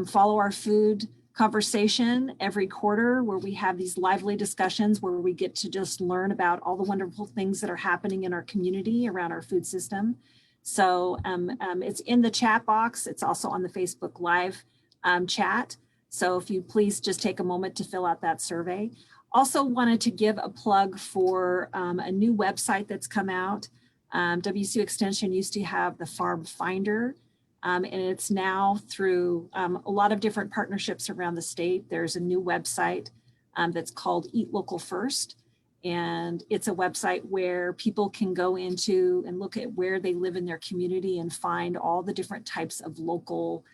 follow our food conversation every quarter, where we have these lively discussions where we get to just learn about all the wonderful things that are happening in our community around our food system. So it's in the chat box. It's also on the Facebook Live chat. So if you please just take a moment to fill out that survey. Also wanted to give a plug for a new website that's come out. WSU Extension used to have the Farm Finder, and it's now through a lot of different partnerships around the state. There's a new website that's called Eat Local First. And it's a website where people can go into and look at where they live in their community and find all the different types of local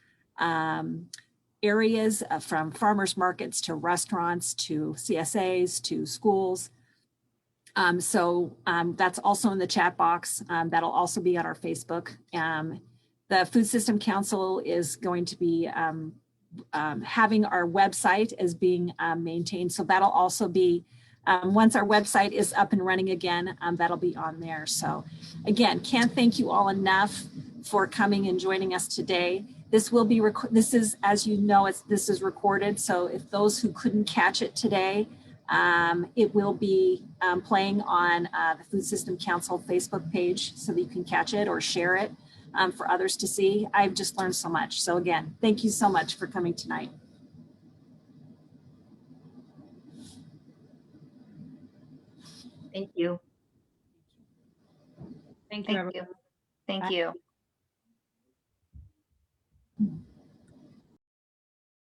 areas, from farmers markets to restaurants to CSAs to schools. That's also in the chat box. That'll also be on our Facebook. The Food System Council is going to be having our website as being maintained. So that'll also be, once our website is up and running again, that'll be on there. So again, can't thank you all enough for coming and joining us today. This will be, this is, as you know, this is recorded. So if those who couldn't catch it today, it will be playing on the Food System Council Facebook page so that you can catch it or share it for others to see. I've just learned so much. So again, thank you so much for coming tonight. Thank you. Thank you, Thank everyone. you. Thank you.